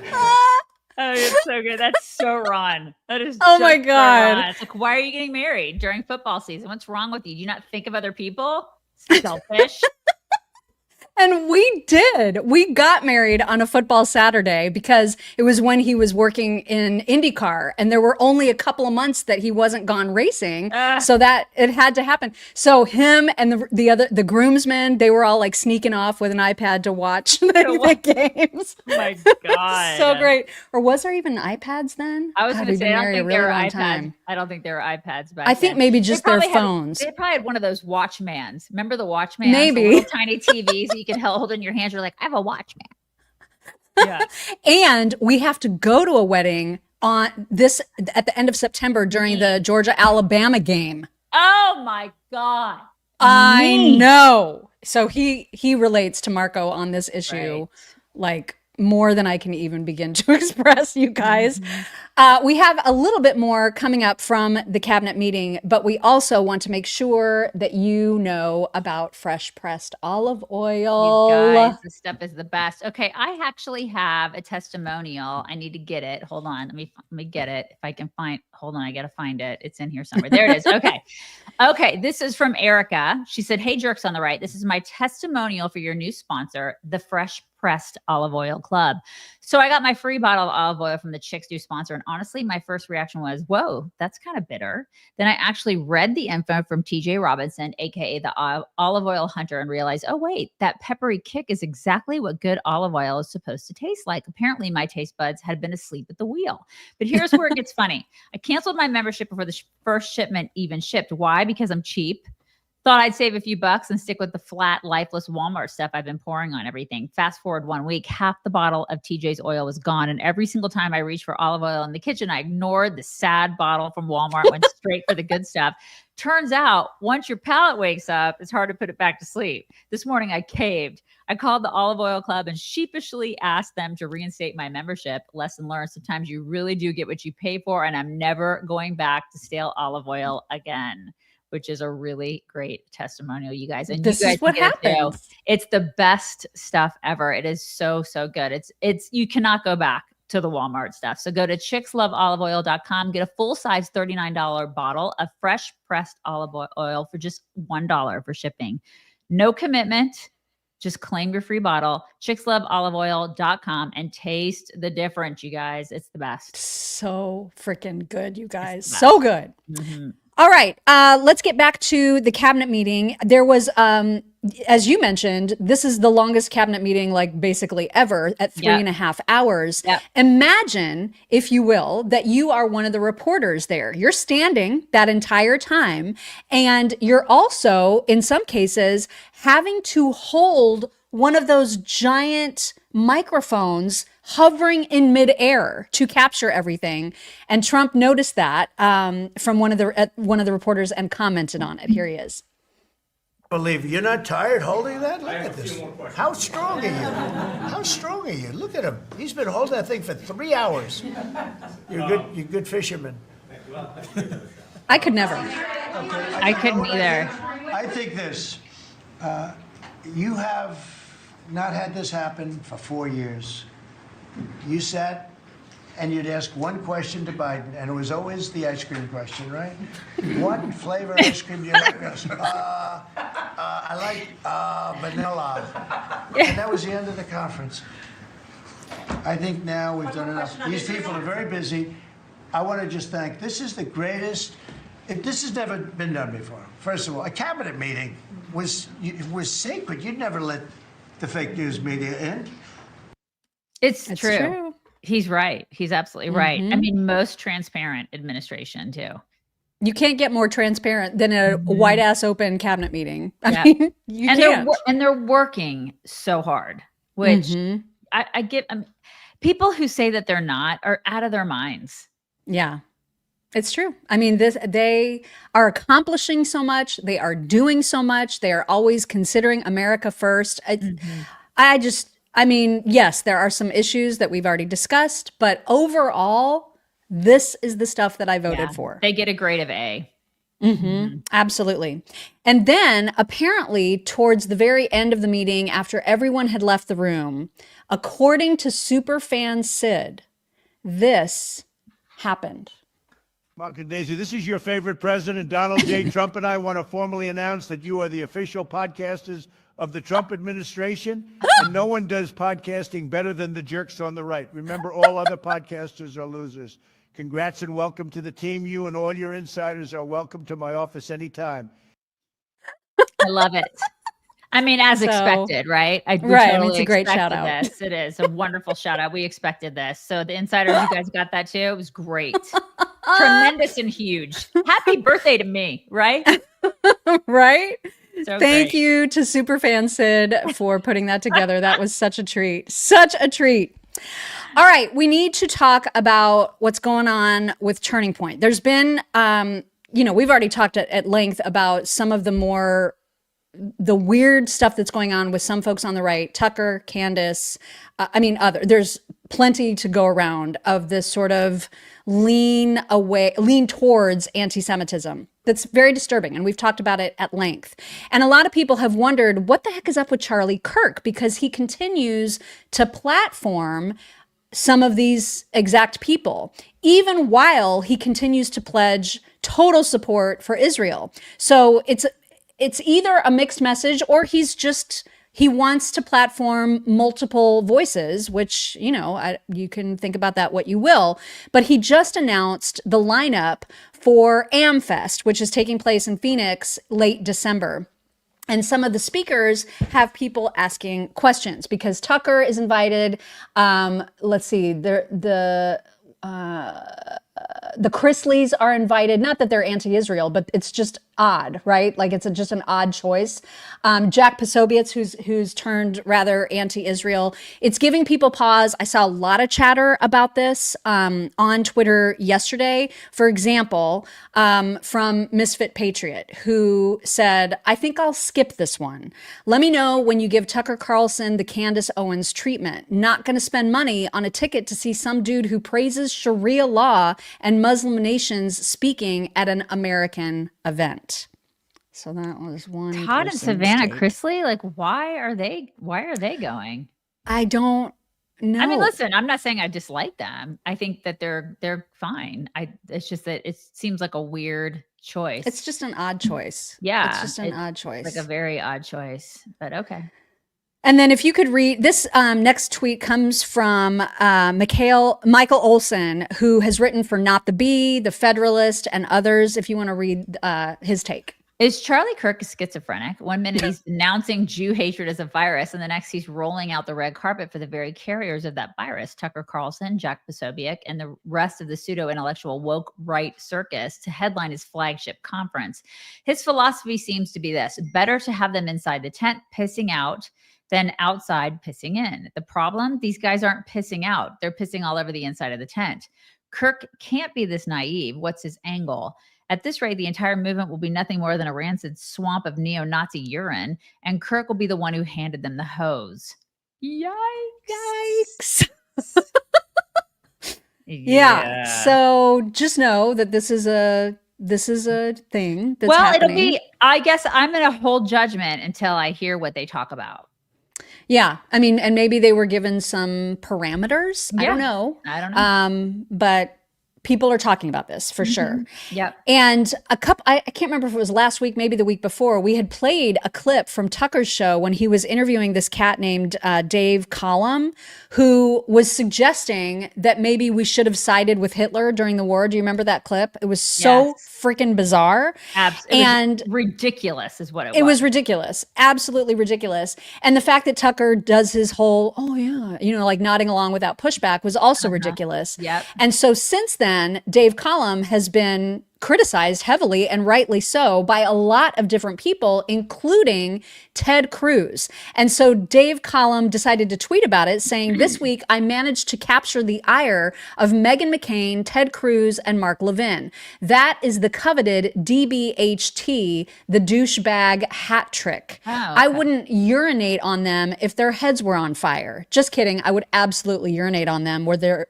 Oh, it's so good. That's so Ron. That is. Oh my God. So it's like, why are you getting married during football season? What's wrong with you? Do you not think of other people? Selfish. And we did. We got married on a football Saturday because it was when he was working in IndyCar, and there were only a couple of months that he wasn't gone racing, so that it had to happen. So him and the groomsmen, they were all like sneaking off with an iPad to watch the games. Oh my God. So great. Or was there even iPads then? I was going to say, I don't think there were iPads. Time. I don't think there were iPads back I think then. maybe just their phones. They probably had one of those Watchmans. Remember the Watchmans? Maybe. The little tiny TVs that you could hold in your hands. You're like, I have a Watchman. Yeah. And we have to go to a wedding at the end of September during the Georgia-Alabama game. Oh my God. I know. So he relates to Marco on this issue like more than I can even begin to express, you guys. We have a little bit more coming up from the cabinet meeting, but we also want to make sure that you know about fresh pressed olive oil. You guys, this stuff is the best. Okay, I actually have a testimonial. I need to get it. Hold on. Let me get it. If I can find, hold on, I got to find it. It's in here somewhere. There it is. Okay. Okay, this is from Erica. She said, "Hey, jerks on the right. This is my testimonial for your new sponsor, the Fresh Pressed Olive Oil Club. So I got my free bottle of olive oil from the Chicks new sponsor. And honestly, my first reaction was, whoa, that's kind of bitter. Then I actually read the info from TJ Robinson, aka the olive oil hunter, and realized, oh, wait, that peppery kick is exactly what good olive oil is supposed to taste like. Apparently, my taste buds had been asleep at the wheel. But here's where it gets funny. I canceled my membership before the first shipment even shipped. Why? Because I'm cheap. Thought I'd save a few bucks and stick with the flat, lifeless Walmart stuff I've been pouring on everything. Fast forward 1 week, half the bottle of TJ's oil was gone. And every single time I reached for olive oil in the kitchen, I ignored the sad bottle from Walmart, went straight for the good stuff. Turns out, once your palate wakes up, it's hard to put it back to sleep. This morning, I caved. I called the Olive Oil Club and sheepishly asked them to reinstate my membership. Lesson learned, sometimes you really do get what you pay for, and I'm never going back to stale olive oil again. Which is a really great testimonial, you guys. And this you guys is what happens. It's the best stuff ever. It is so, so good. It's you cannot go back to the Walmart stuff. So go to chicksloveoliveoil.com, get a full-size $39 bottle of fresh pressed olive oil for just $1 for shipping. No commitment. Just claim your free bottle, chicksloveoliveoil.com, and taste the difference, you guys. It's the best. So freaking good, you guys. So good. Mm-hmm. All right, let's get back to the cabinet meeting. There was, as you mentioned, this is the longest cabinet meeting, like basically ever, at 3.5 hours. Yep. Imagine, if you will, that you are one of the reporters there. You're standing that entire time, and you're also, in some cases, having to hold one of those giant microphones hovering in midair to capture everything. And Trump noticed that from one of the reporters and commented on it. Here he is. Believe you're not tired holding that? Look at this. How strong are you? How strong are you? Look at him. He's been holding that thing for 3 hours. You're a good fisherman. I could never. I couldn't either. I think this. You have not had this happen for 4 years. You sat and you'd ask one question to Biden, and it was always the ice cream question, right? What flavor ice cream do you like? I like vanilla. And that was the end of the conference. I think now we've done enough. These people are very busy. I want to just thank, this is the greatest, this has never been done before. First of all, a cabinet meeting was sacred. You'd never let the fake news media in. It's true. He's right. He's absolutely right. I mean, most transparent administration too. You can't get more transparent than a white ass open cabinet meeting. I mean, you can't. They're working so hard, which I get. People who say that they're not are out of their minds. Yeah, it's true. I mean, they are accomplishing so much. They are doing so much. They are always considering America first. I mean, yes, there are some issues that we've already discussed, but overall, this is the stuff that I voted for. They get a grade of A. Absolutely. And then apparently towards the very end of the meeting, after everyone had left the room, according to superfan Sid, this happened. Mark and Daisy, this is your favorite president, Donald J. Trump, and I want to formally announce that you are the official podcasters of the Trump administration, and no one does podcasting better than the jerks on the right. Remember, all other podcasters are losers. Congrats and welcome to the team. You and all your insiders are welcome to my office anytime. I love it. I mean, as expected, right? Totally it's a great shout out. This. It is a wonderful shout out. We expected this. So the insiders, you guys got that too. It was great. Tremendous and huge. Happy birthday to me, right? Right? So Thank you to Superfan Sid for putting that together. That was such a treat. Such a treat. All right. We need to talk about what's going on with Turning Point. There's been, we've already talked at length about some of the more the weird stuff that's going on with some folks on the right, Tucker, Candace, there's plenty to go around of this sort of lean towards anti-Semitism. That's very disturbing. And we've talked about it at length. And a lot of people have wondered what the heck is up with Charlie Kirk, because he continues to platform some of these exact people, even while he continues to pledge total support for Israel. So it's either a mixed message, or he wants to platform multiple voices, which, you can think about that what you will. But he just announced the lineup for AmFest, which is taking place in Phoenix late December. And some of the speakers have people asking questions because Tucker is invited. Let's see, the Chrisleys are invited. Not that they're anti-Israel, but it's just odd, right? Like it's just an odd choice. Jack Posobiec, who's turned rather anti-Israel. It's giving people pause. I saw a lot of chatter about this on Twitter yesterday. For example, from Misfit Patriot, who said, "I think I'll skip this one. Let me know when you give Tucker Carlson the Candace Owens treatment. Not going to spend money on a ticket to see some dude who praises Sharia law and Muslim nations speaking at an American event." So that was one. Todd and Savannah Chrisley, like, why are they going? I don't know. I mean, listen, I'm not saying I dislike them. I think that they're fine. It's just that it seems like a weird choice. It's just an odd choice. Yeah. It's just an odd choice. Like a very odd choice, but okay. And then if you could read this next tweet comes from Michael Olson, who has written for Not the Bee, The Federalist, and others. If you want to read his take. Is Charlie Kirk schizophrenic? 1 minute he's denouncing Jew hatred as a virus, and the next he's rolling out the red carpet for the very carriers of that virus, Tucker Carlson, Jack Posobiec, and the rest of the pseudo-intellectual woke right circus to headline his flagship conference. His philosophy seems to be this: better to have them inside the tent pissing out than outside pissing in. The problem, these guys aren't pissing out. They're pissing all over the inside of the tent. Kirk can't be this naive. What's his angle? At this rate, the entire movement will be nothing more than a rancid swamp of neo-Nazi urine, and Kirk will be the one who handed them the hose. Yikes. Yeah. So just know that this is a thing that's happening. I guess I'm going to hold judgment until I hear what they talk about. Yeah. I mean, and maybe they were given some parameters. Yeah. I don't know. But people are talking about this for sure. Yep. And I can't remember if it was last week, maybe the week before, we had played a clip from Tucker's show when he was interviewing this cat named Dave Collum, who was suggesting that maybe we should have sided with Hitler during the war. Do you remember that clip? It was so freaking bizarre. Absolutely. And ridiculous is what it was. It was ridiculous. Absolutely ridiculous. And the fact that Tucker does his whole, like nodding along without pushback was also ridiculous. Yep. And so since then, Dave Collum has been criticized heavily, and rightly so, by a lot of different people, including Ted Cruz. And so Dave Collum decided to tweet about it, saying, "This week I managed to capture the ire of Meghan McCain, Ted Cruz, and Mark Levin. That is the coveted DBHT, the douchebag hat trick. Oh, okay. I wouldn't urinate on them if their heads were on fire. Just kidding. I would absolutely urinate on them whether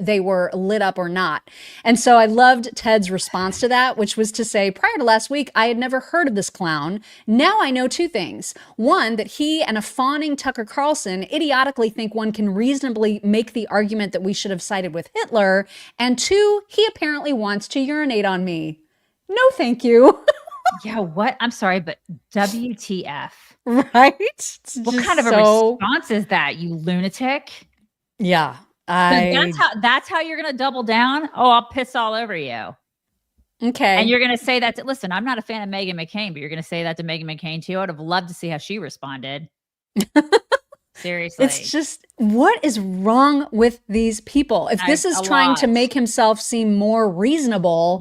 they were lit up or not." And so I loved Ted's response to that, which was to say, prior to last week, I had never heard of this clown. Now I know two things. One, that he and a fawning Tucker Carlson idiotically think one can reasonably make the argument that we should have sided with Hitler. And two, he apparently wants to urinate on me. No, thank you. Yeah, what? I'm sorry, but WTF. Right? What kind of a response is that, you lunatic? Yeah. That's how you're going to double down? Oh, I'll piss all over you. Okay. And you're going to say that to, listen, I'm not a fan of Meghan McCain, but you're going to say that to Meghan McCain too. I would have loved to see how she responded. Seriously. It's just, what is wrong with these people? If this is trying to make himself seem more reasonable,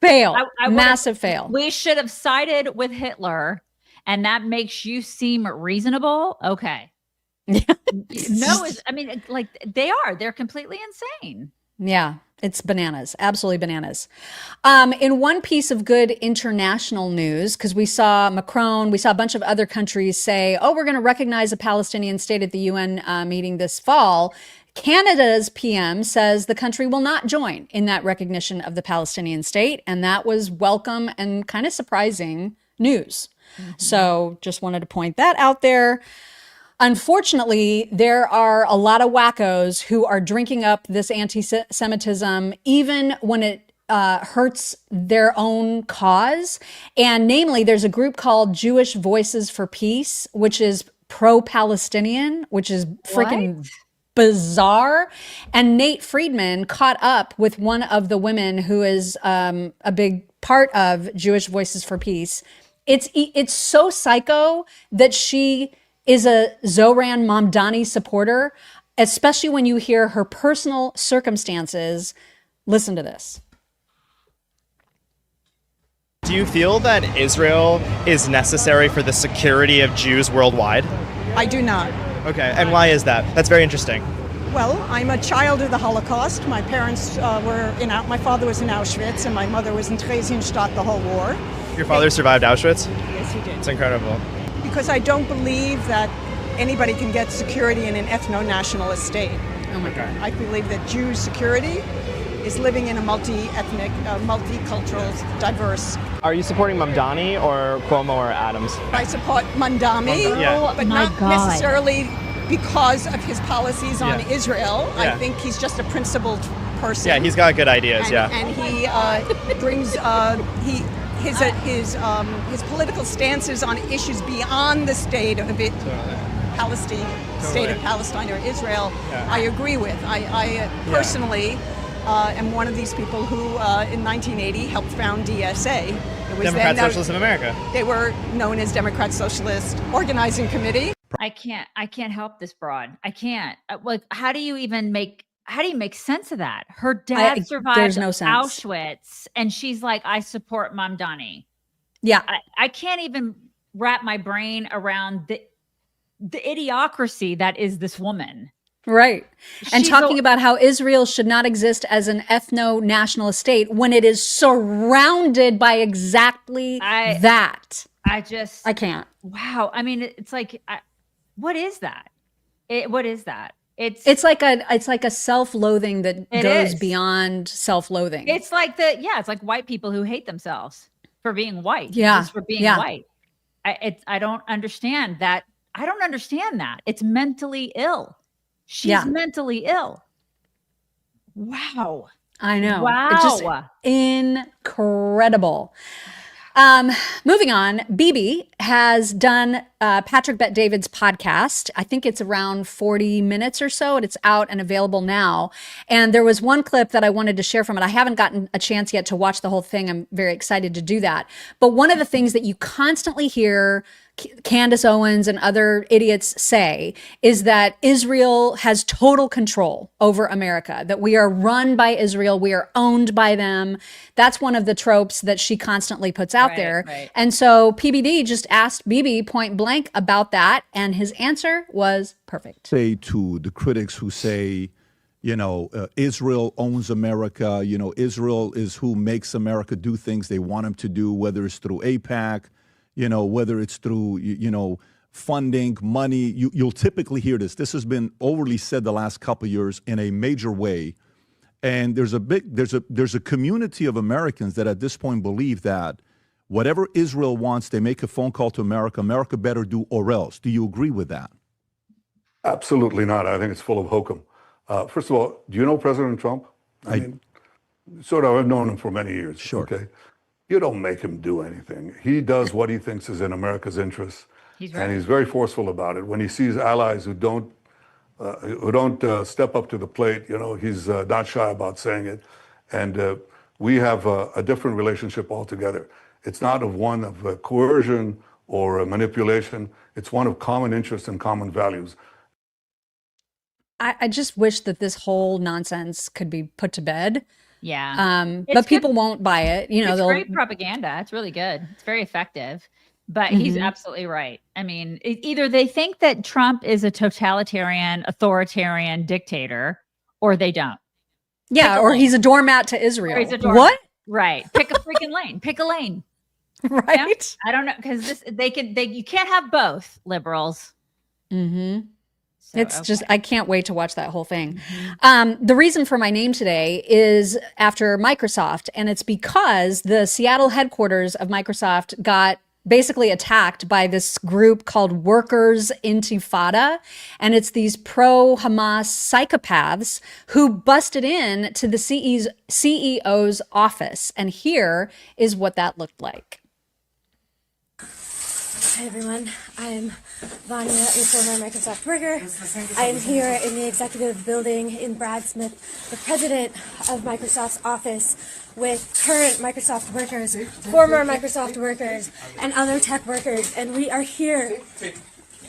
fail. Massive fail. We should have sided with Hitler, and that makes you seem reasonable. Okay. They're completely insane. Yeah. It's bananas, absolutely bananas. In one piece of good international news, because we saw Macron, we saw a bunch of other countries say, oh, we're going to recognize a Palestinian state at the UN meeting this fall. Canada's PM says the country will not join in that recognition of the Palestinian state. And that was welcome and kind of surprising news. So just wanted to point that out there. Unfortunately, there are a lot of wackos who are drinking up this anti-Semitism, even when it hurts their own cause. And namely, there's a group called Jewish Voices for Peace, which is pro-Palestinian, which is freaking bizarre. And Nate Friedman caught up with one of the women who is a big part of Jewish Voices for Peace. It's so psycho that she is a Zohran Mamdani supporter, especially when you hear her personal circumstances. Listen to this. Do you feel that Israel is necessary for the security of Jews worldwide? I do not. Okay, and why is that? That's very interesting. Well, I'm a child of the Holocaust. My parents my father was in Auschwitz and my mother was in Theresienstadt the whole war. Your father survived Auschwitz? Yes, he did. It's incredible. Because I don't believe that anybody can get security in an ethno-nationalist state. Oh my God. I believe that Jews' security is living in a multi-ethnic, multicultural, diverse. Are you supporting Mamdani or Cuomo or Adams? I support Mamdani, Yeah. but my not God. necessarily because of his policies on Yeah. Israel. Yeah. I think he's just a principled person. Yeah, he's got good ideas, And he brings his political stances on issues beyond the state of state of Palestine or Israel. Yeah. I agree with. I personally am one of these people who in 1980 helped found DSA. It was Democrat Socialists of America. They were known as Democrat Socialist Organizing Committee. I can't help this broad. I can't. Like, how do you make sense of that? Her dad survived there's no sense. Auschwitz, and she's like, I support Mamdani. Yeah. I can't even wrap my brain around the idiocracy that is this woman. Right. And She's talking about how Israel should not exist as an ethno-nationalist state when it is surrounded by exactly that. I can't. Wow. I mean, it's like, what is that? What is that? It's like a self-loathing that goes is. beyond self-loathing. It's like it's like white people who hate themselves for being white. Yeah. Just for being Yeah. white. I don't understand that. I don't understand that. It's mentally ill. She's mentally ill. Wow. I know. Wow. It's just incredible. Moving on, Bibi has done Patrick Bet-David's podcast. I think it's around 40 minutes or so, and it's out and available now. And there was one clip that I wanted to share from it. I haven't gotten a chance yet to watch the whole thing. I'm very excited to do that. But one of the things that you constantly hear Candace Owens and other idiots say is that Israel has total control over America, that we are run by Israel, we are owned by them. That's one of the tropes that she constantly puts out there. Right. And so PBD just asked Bibi point blank about that, and his answer was perfect. Say to the critics who say, Israel owns America, Israel is who makes America do things they want them to do, whether it's through AIPAC, whether it's through, funding, money. You'll typically hear this. This has been overly said the last couple of years in a major way. And there's a community of Americans that at this point believe that whatever Israel wants, they make a phone call to America. America better do or else. Do you agree with that? Absolutely not. I think it's full of hokum. First of all, do you know President Trump? I mean, sort of. I've known him for many years. Sure. Okay. You don't make him do anything. He does what he thinks is in America's interest, and he's very forceful about it. When he sees allies who don't step up to the plate, he's not shy about saying it. And we have a different relationship altogether. It's not one of coercion or manipulation. It's one of common interest and common values. I just wish that this whole nonsense could be put to bed. Yeah. But people won't buy it. It's great propaganda. It's really good. It's very effective. But he's absolutely right. I mean, either they think that Trump is a totalitarian, authoritarian dictator, or they don't. Yeah, or he's a doormat to Israel. What? Right. Pick a freaking lane. Pick a lane. Right. Yeah? I don't know, because you can't have both, liberals. Mm-hmm. So, It's just, I can't wait to watch that whole thing. The reason for my name today is after Microsoft, and it's because the Seattle headquarters of Microsoft got basically attacked by this group called Workers Intifada. And it's these pro-Hamas psychopaths who busted in to the CEO's office. And here is what that looked like. Hi everyone, I'm Vanya, a former Microsoft worker. I am here in the executive building in Brad Smith, the president of Microsoft's office, with current Microsoft workers, former Microsoft workers, and other tech workers. And we are here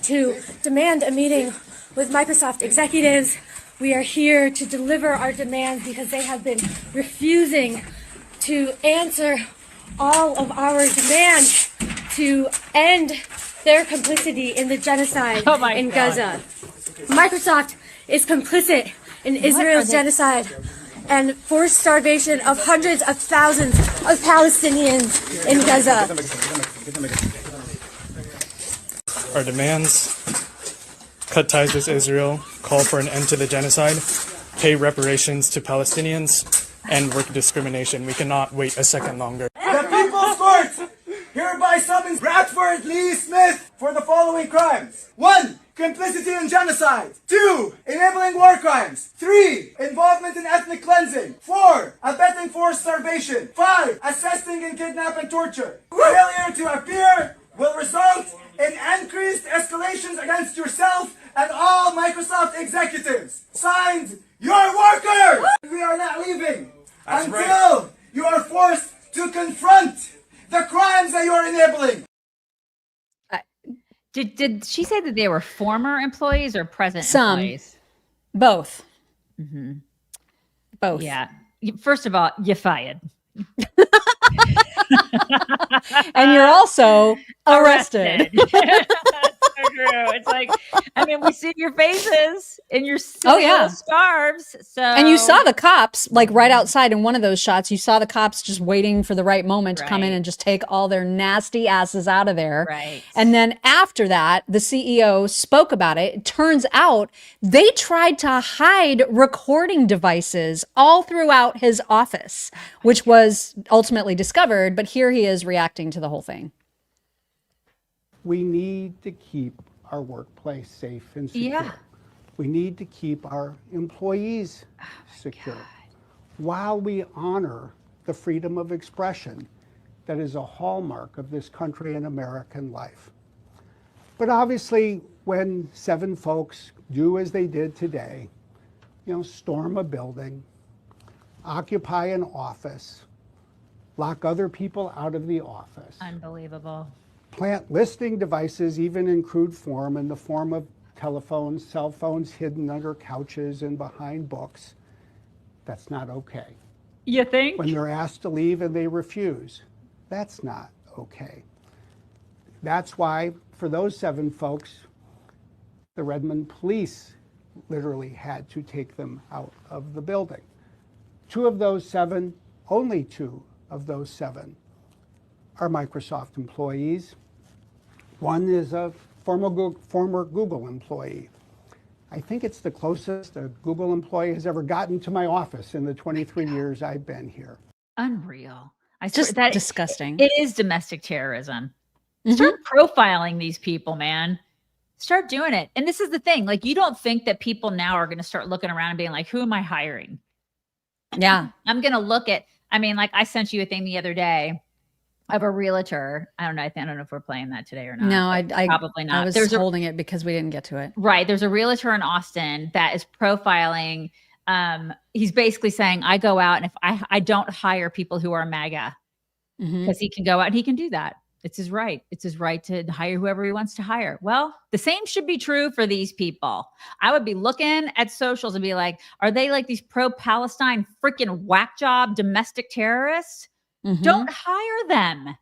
to demand a meeting with Microsoft executives. We are here to deliver our demands because they have been refusing to answer all of our demands to end their complicity in the genocide in Gaza. Microsoft is complicit in Israel's genocide and forced starvation of hundreds of thousands of Palestinians in Gaza. Our demands: cut ties with Israel, call for an end to the genocide, pay reparations to Palestinians, and work discrimination. We cannot wait a second longer. The People's Court hereby summons Bradford Lee Smith for the following crimes. 1. Complicity in genocide. 2. Enabling war crimes. 3. Involvement in ethnic cleansing. 4. Abetting forced starvation. 5. Assisting in kidnapping torture. Failure to appear will result in increased escalations against yourself and all Microsoft executives. Signed, your workers! We are not leaving until you are forced to confront the crimes that you're enabling. Did she say that they were former employees or present Some. employees? Both. Mm-hmm. Both. Yeah. First of all, you're fired. And you're also arrested. So true. It's like, I mean, we see your faces in your little scarves. So, and you saw the cops like right outside in one of those shots. You saw the cops just waiting for the right moment to come in and just take all their nasty asses out of there. Right. And then after that, the CEO spoke about it. It turns out they tried to hide recording devices all throughout his office, which was ultimately discovered. But here he is reacting to the whole thing. We need to keep our workplace safe and secure. Yeah. We need to keep our employees secure while we honor the freedom of expression that is a hallmark of this country and American life. But obviously, when 7 folks do as they did today, storm a building, occupy an office, lock other people out of the office, unbelievable. Plant listing devices, even in crude form, in the form of telephones, cell phones hidden under couches and behind books. That's not okay. You think? When they're asked to leave and they refuse, that's not okay. That's why, for those 7 folks, the Redmond police literally had to take them out of the building. 2 of those 7, only 2 of those 7, are Microsoft employees. 1 is a former Google employee. I think it's the closest a Google employee has ever gotten to my office in the 23 years I've been here. Unreal. Just disgusting. It is domestic terrorism. Start profiling these people, man. Start doing it. And this is the thing. Like, you don't think that people now are going to start looking around and being like, who am I hiring? Yeah. I'm going to look at, like I sent you a thing the other day of a realtor. I don't know. I don't know if we're playing that today or not. No, I probably not. I was holding it because we didn't get to it. Right. There's a realtor in Austin that is profiling. He's basically saying, I go out and if I don't hire people who are MAGA, because he can go out and he can do that. It's his right. It's his right to hire whoever he wants to hire. Well, the same should be true for these people. I would be looking at socials and be like, are they like these pro-Palestine freaking whack job domestic terrorists? Don't hire them.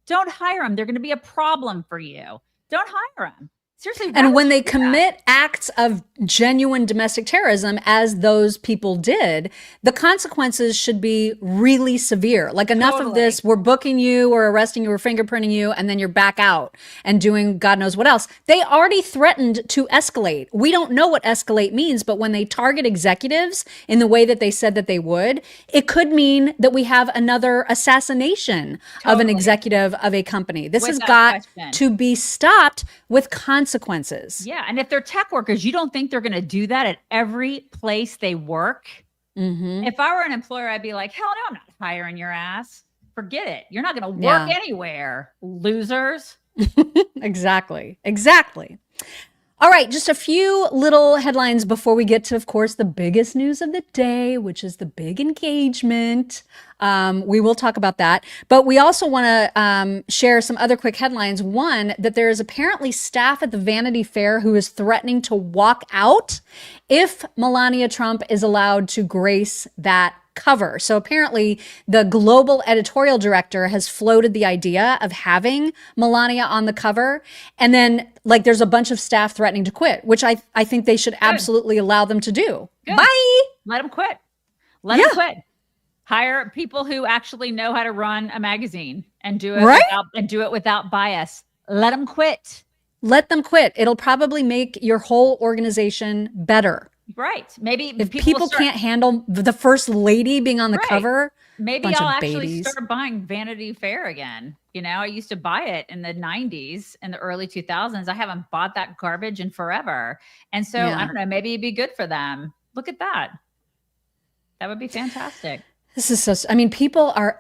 Don't hire them. They're going to be a problem for you. Don't hire them. Seriously. And when they commit acts of genuine domestic terrorism, as those people did, the consequences should be really severe. Like enough of this, we're booking you or arresting you or fingerprinting you, and then you're back out and doing God knows what else. They already threatened to escalate. We don't know what escalate means, but when they target executives in the way that they said that they would, it could mean that we have another assassination of an executive of a company. This has got to be stopped with consequences. Yeah. And if they're tech workers, you don't think they're going to do that at every place they work? If I were an employer, I'd be like, hell no, I'm not hiring your ass. Forget it. You're not going to work anywhere, losers. Exactly. All right, just a few little headlines before we get to, of course, the biggest news of the day, which is the big engagement. We will talk about that. But we also want to share some other quick headlines. One, that there is apparently staff at the Vanity Fair who is threatening to walk out if Melania Trump is allowed to grace that cover. So apparently the global editorial director has floated the idea of having Melania on the cover. And then like there's a bunch of staff threatening to quit, which I think they should absolutely allow them to do. Good. Bye. Let them quit. Let them quit. Hire people who actually know how to run a magazine and do it without bias. Let them quit. Let them quit. It'll probably make your whole organization better. Right. Maybe if people can't handle the first lady being on the cover, maybe I'll actually start buying Vanity Fair again. You know, I used to buy it in the 90s and the early 2000s. I haven't bought that garbage in forever. And so I don't know, maybe it'd be good for them. Look at that. That would be fantastic. This is so, I mean,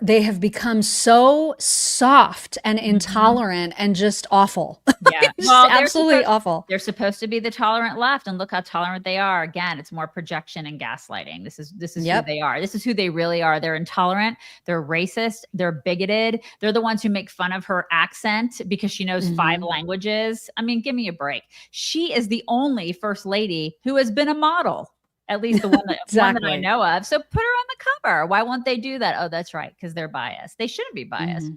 they have become so soft and intolerant and just awful. Yeah. Well, absolutely awful. They're supposed to be the tolerant left, and look how tolerant they are. Again, it's more projection and gaslighting. This is who they are. This is who they really are. They're intolerant. They're racist. They're bigoted. They're the ones who make fun of her accent because she knows 5 languages. I mean, give me a break. She is the only first lady who has been a model. At least the one that, one that I know of. So put her on the cover. Why won't they do that? Oh, that's right. Because they're biased. They shouldn't be biased.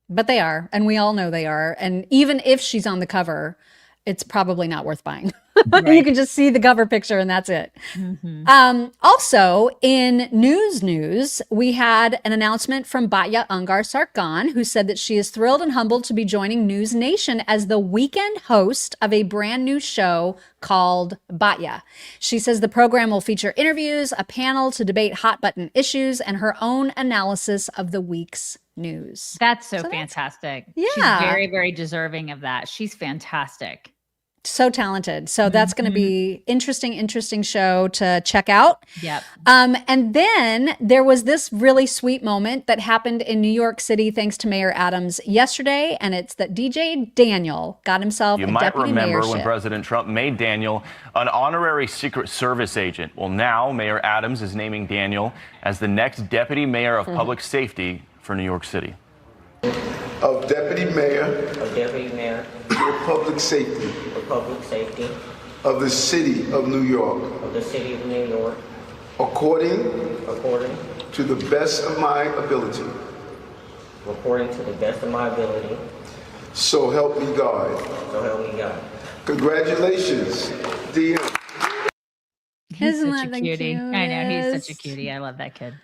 But they are. And we all know they are. And even if she's on the cover, it's probably not worth buying. You can just see the cover picture and that's it. Also, in news, we had an announcement from Batya Ungar-Sargon, who said that she is thrilled and humbled to be joining News Nation as the weekend host of a brand new show called Batya. She says the program will feature interviews, a panel to debate hot button issues, and her own analysis of the week's news. That's so fantastic. She's very, very deserving of that. She's fantastic. So talented. So that's going to be interesting show to check out. Yep. And then there was this really sweet moment that happened in New York City thanks to Mayor Adams yesterday, and it's that DJ Daniel got himself a deputy mayorship. You might remember when President Trump made Daniel an honorary Secret Service agent. Well, now Mayor Adams is naming Daniel as the next deputy mayor of public safety for New York City. Of deputy mayor. Of deputy mayor. For public safety. For public safety. Of the city of New York. Of the city of New York. According. According. To the best of my ability. According to the best of my ability. So help me God. So help me God. Congratulations, DM. He's such a cutie. I know, he's such a cutie. I love that kid.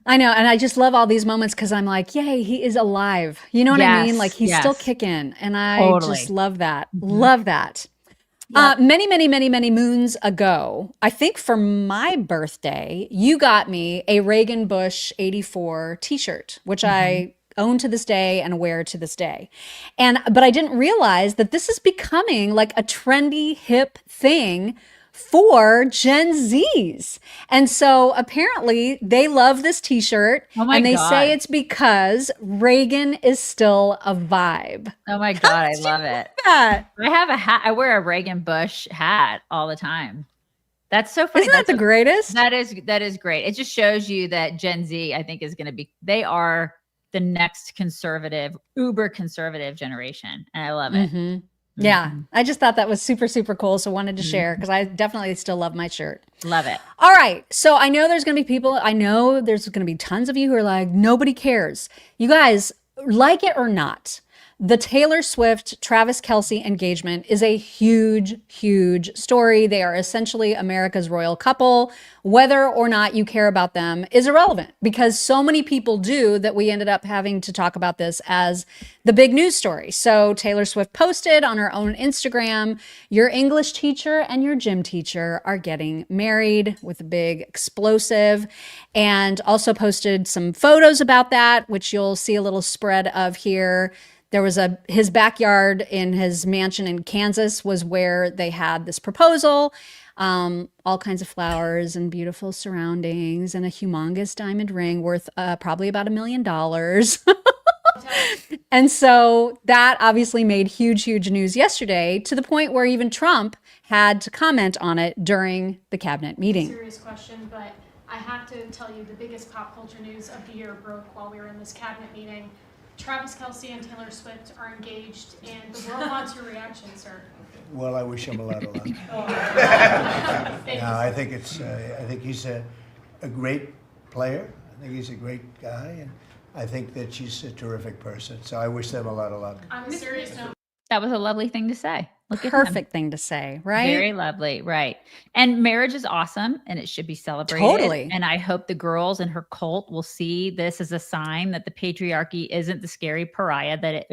I know. And I just love all these moments because I'm like, yay, he is alive. You know what I mean? Like he's still kicking. And I just love that. Love that. Yep. Many moons ago, I think for my birthday, you got me a Reagan Bush 84 t-shirt, which I own to this day and wear to this day. But I didn't realize that this is becoming like a trendy, hip thing for Gen Zs. And so apparently they love this t-shirt and they say it's because Reagan is still a vibe. Oh my God, I love it. I have a hat. I wear a Reagan Bush hat all the time. That's so funny. Isn't that the greatest? That is great. It just shows you that Gen Z, I think, is going to be, they are the next conservative, uber conservative generation. And I love it. Yeah, I just thought that was super, super cool. So wanted to share because I definitely still love my shirt. Love it. All right. So I know there's going to be people, I know there's going to be tons of you who are like, nobody cares. You guys, like it or not, The Taylor Swift Travis Kelce engagement is a huge, huge story. They are essentially America's royal couple. Whether or not you care about them is irrelevant because so many people do that we ended up having to talk about this as the big news story. So Taylor Swift posted on her own Instagram, your English teacher and your gym teacher are getting married with a big explosive, and also posted some photos about that, which you'll see a little spread of here. There was his backyard in his mansion in Kansas was where they had this proposal. All kinds of flowers and beautiful surroundings and a humongous diamond ring worth probably about $1 million. And so that obviously made huge, huge news yesterday, to the point where even Trump had to comment on it during the cabinet meeting. Serious question, but I have to tell you the biggest pop culture news of the year broke while we were in this cabinet meeting. Travis Kelce and Taylor Swift are engaged, and the world wants your reaction, sir. Well, I wish him a lot of luck. No, I think he's a great player. I think he's a great guy, and I think that she's a terrific person. So I wish them a lot of luck. On a serious note. That was a lovely thing to say. Look at Perfect thing to say, right? Very lovely, right. And marriage is awesome and it should be celebrated. Totally. And I hope the girls in her cult will see this as a sign that the patriarchy isn't the scary pariah that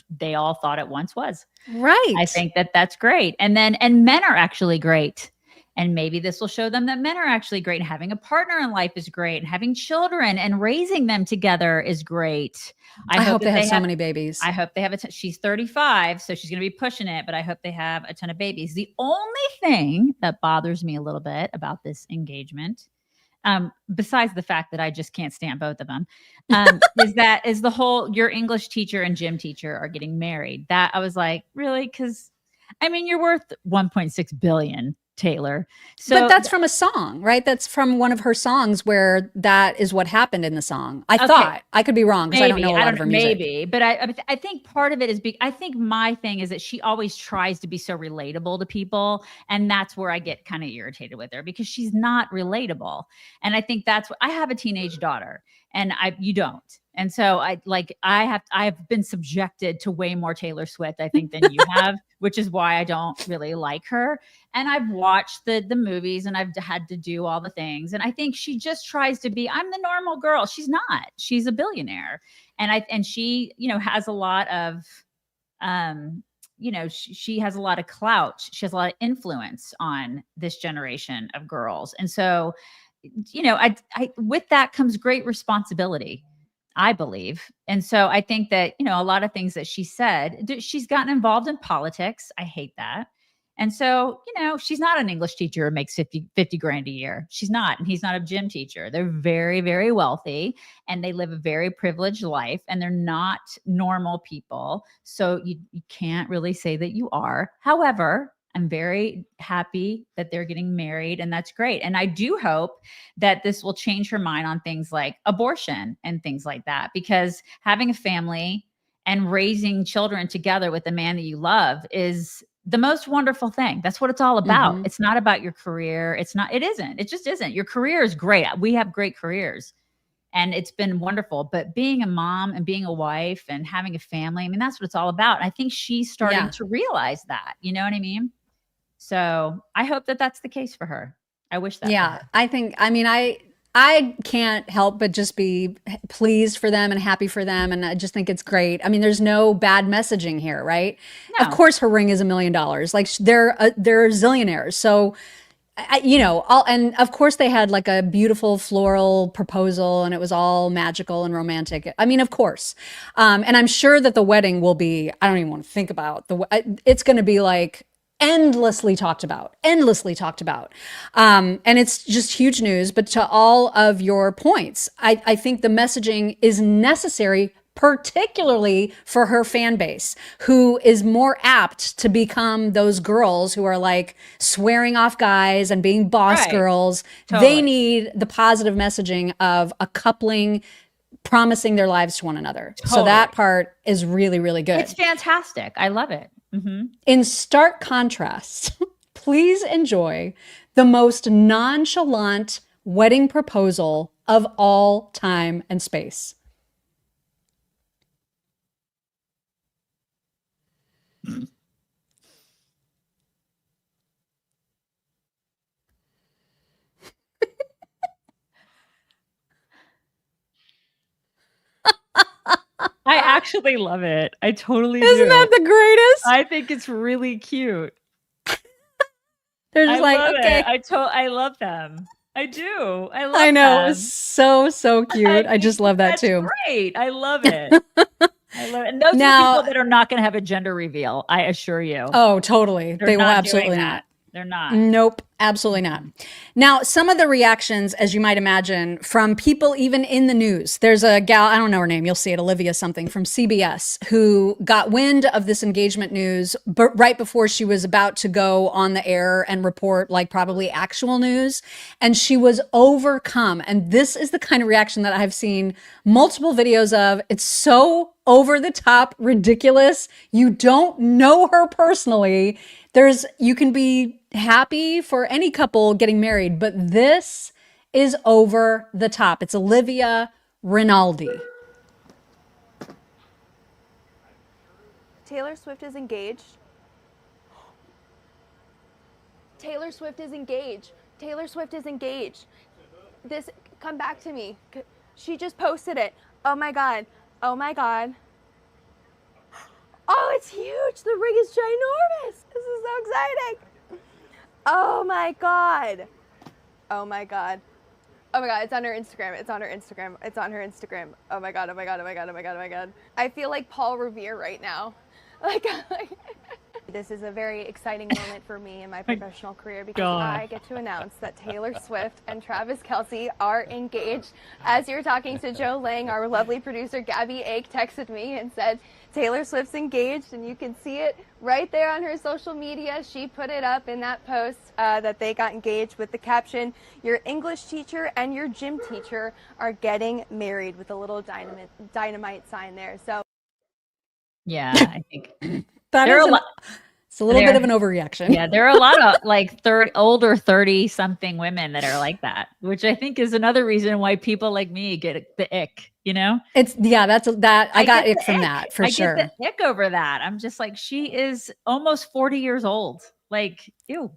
they all thought it once was. Right. I think that that's great. And men are actually great. And maybe this will show them that men are actually great. And having a partner in life is great. And having children and raising them together is great. I hope they have so many babies. I hope they have she's 35, so she's going to be pushing it, but I hope they have a ton of babies. The only thing that bothers me a little bit about this engagement, besides the fact that I just can't stand both of them, is the whole, your English teacher and gym teacher are getting married. That I was like, really? Because I mean, you're worth $1.6 billion. Taylor. But that's from a song, right? That's from one of her songs where that is what happened in the song. I thought. I could be wrong because I don't know a lot of her music. Maybe, but I think part of it is, I think my thing is that she always tries to be so relatable to people. And that's where I get kind of irritated with her because she's not relatable. And I think that's what, I have a teenage daughter and you don't. And so I've been subjected to way more Taylor Swift, I think, than you have, which is why I don't really like her. And I've watched the movies and I've had to do all the things. And I think she just tries to be, I'm the normal girl. She's not. She's a billionaire. And she, has a lot of, she has a lot of clout. She has a lot of influence on this generation of girls. And so, with that comes great responsibility, I believe. And so I think that, a lot of things that she said, she's gotten involved in politics. I hate that. And so, she's not an English teacher who makes 50 grand a year. She's not. And he's not a gym teacher. They're very, very wealthy and they live a very privileged life and they're not normal people. So you can't really say that you are. However, I'm very happy that they're getting married and that's great. And I do hope that this will change her mind on things like abortion and things like that, because having a family and raising children together with the man that you love is the most wonderful thing. That's what it's all about. Mm-hmm. It's not about your career. It just isn't. Your career is great. We have great careers and it's been wonderful, but being a mom and being a wife and having a family, I mean, that's what it's all about. And I think she's starting to realize that, you know what I mean? So I hope that that's the case for her. I wish that. Yeah, I can't help but just be pleased for them and happy for them. And I just think it's great. I mean, there's no bad messaging here, right? No. Of course, her ring is $1 million. Like they're zillionaires. So, and of course they had like a beautiful floral proposal and it was all magical and romantic. I mean, of course. And I'm sure that the wedding will be, I don't even want to think about it's going to be like, endlessly talked about. And it's just huge news. But to all of your points, I think the messaging is necessary, particularly for her fan base, who is more apt to become those girls who are like swearing off guys and being boss girls. Totally. They need the positive messaging of a coupling promising their lives to one another. Totally. So that part is really, really good. It's fantastic. I love it. Mm-hmm. In stark contrast, please enjoy the most nonchalant wedding proposal of all time and space. I actually love it. I totally Isn't do. that the greatest? I think it's really cute. They're just like, love okay. it. I love them. I do. I love I know. them. It's so cute. I just love that That's too. great. I love it. I love it. And those are the people that are not going to have a gender reveal. I assure you. Oh, totally. They're They will not absolutely doing not. that. They're not. Nope, absolutely not. Now, some of the reactions, as you might imagine, from people even in the news. There's a gal, I don't know her name, you'll see it, Olivia something from CBS, who got wind of this engagement news but right before she was about to go on the air and report like probably actual news. And she was overcome. And this is the kind of reaction that I've seen multiple videos of. It's so over the top, ridiculous. You don't know her personally. You can be happy for any couple getting married, but this is over the top. It's Olivia Rinaldi. Taylor Swift is engaged. Taylor Swift is engaged. Taylor Swift is engaged. Come back to me. She just posted it. Oh my God. Oh my God. Oh, it's huge. The ring is ginormous. This is so exciting. Oh my God. Oh my God. Oh my God, it's on her Instagram. It's on her Instagram. It's on her Instagram. Oh my God, oh my God, oh my God, oh my God, oh my God. I feel like Paul Revere right now. This is a very exciting moment for me in my professional career because I get to announce that Taylor Swift and Travis Kelce are engaged. As you're talking to Joe Lang, our lovely producer Gabby Ake texted me and said, Taylor Swift's engaged, and you can see it right there on her social media. She put it up in that post that they got engaged with the caption, your English teacher and your gym teacher are getting married, with a little dynamite sign there. So yeah, I think it's a little bit of an overreaction. Yeah, there are a lot of like older 30-something women that are like that, which I think is another reason why people like me get the ick, you know? I got ick from that for sure. I get the ick over that. I'm just like, she is almost 40 years old. Like, ew.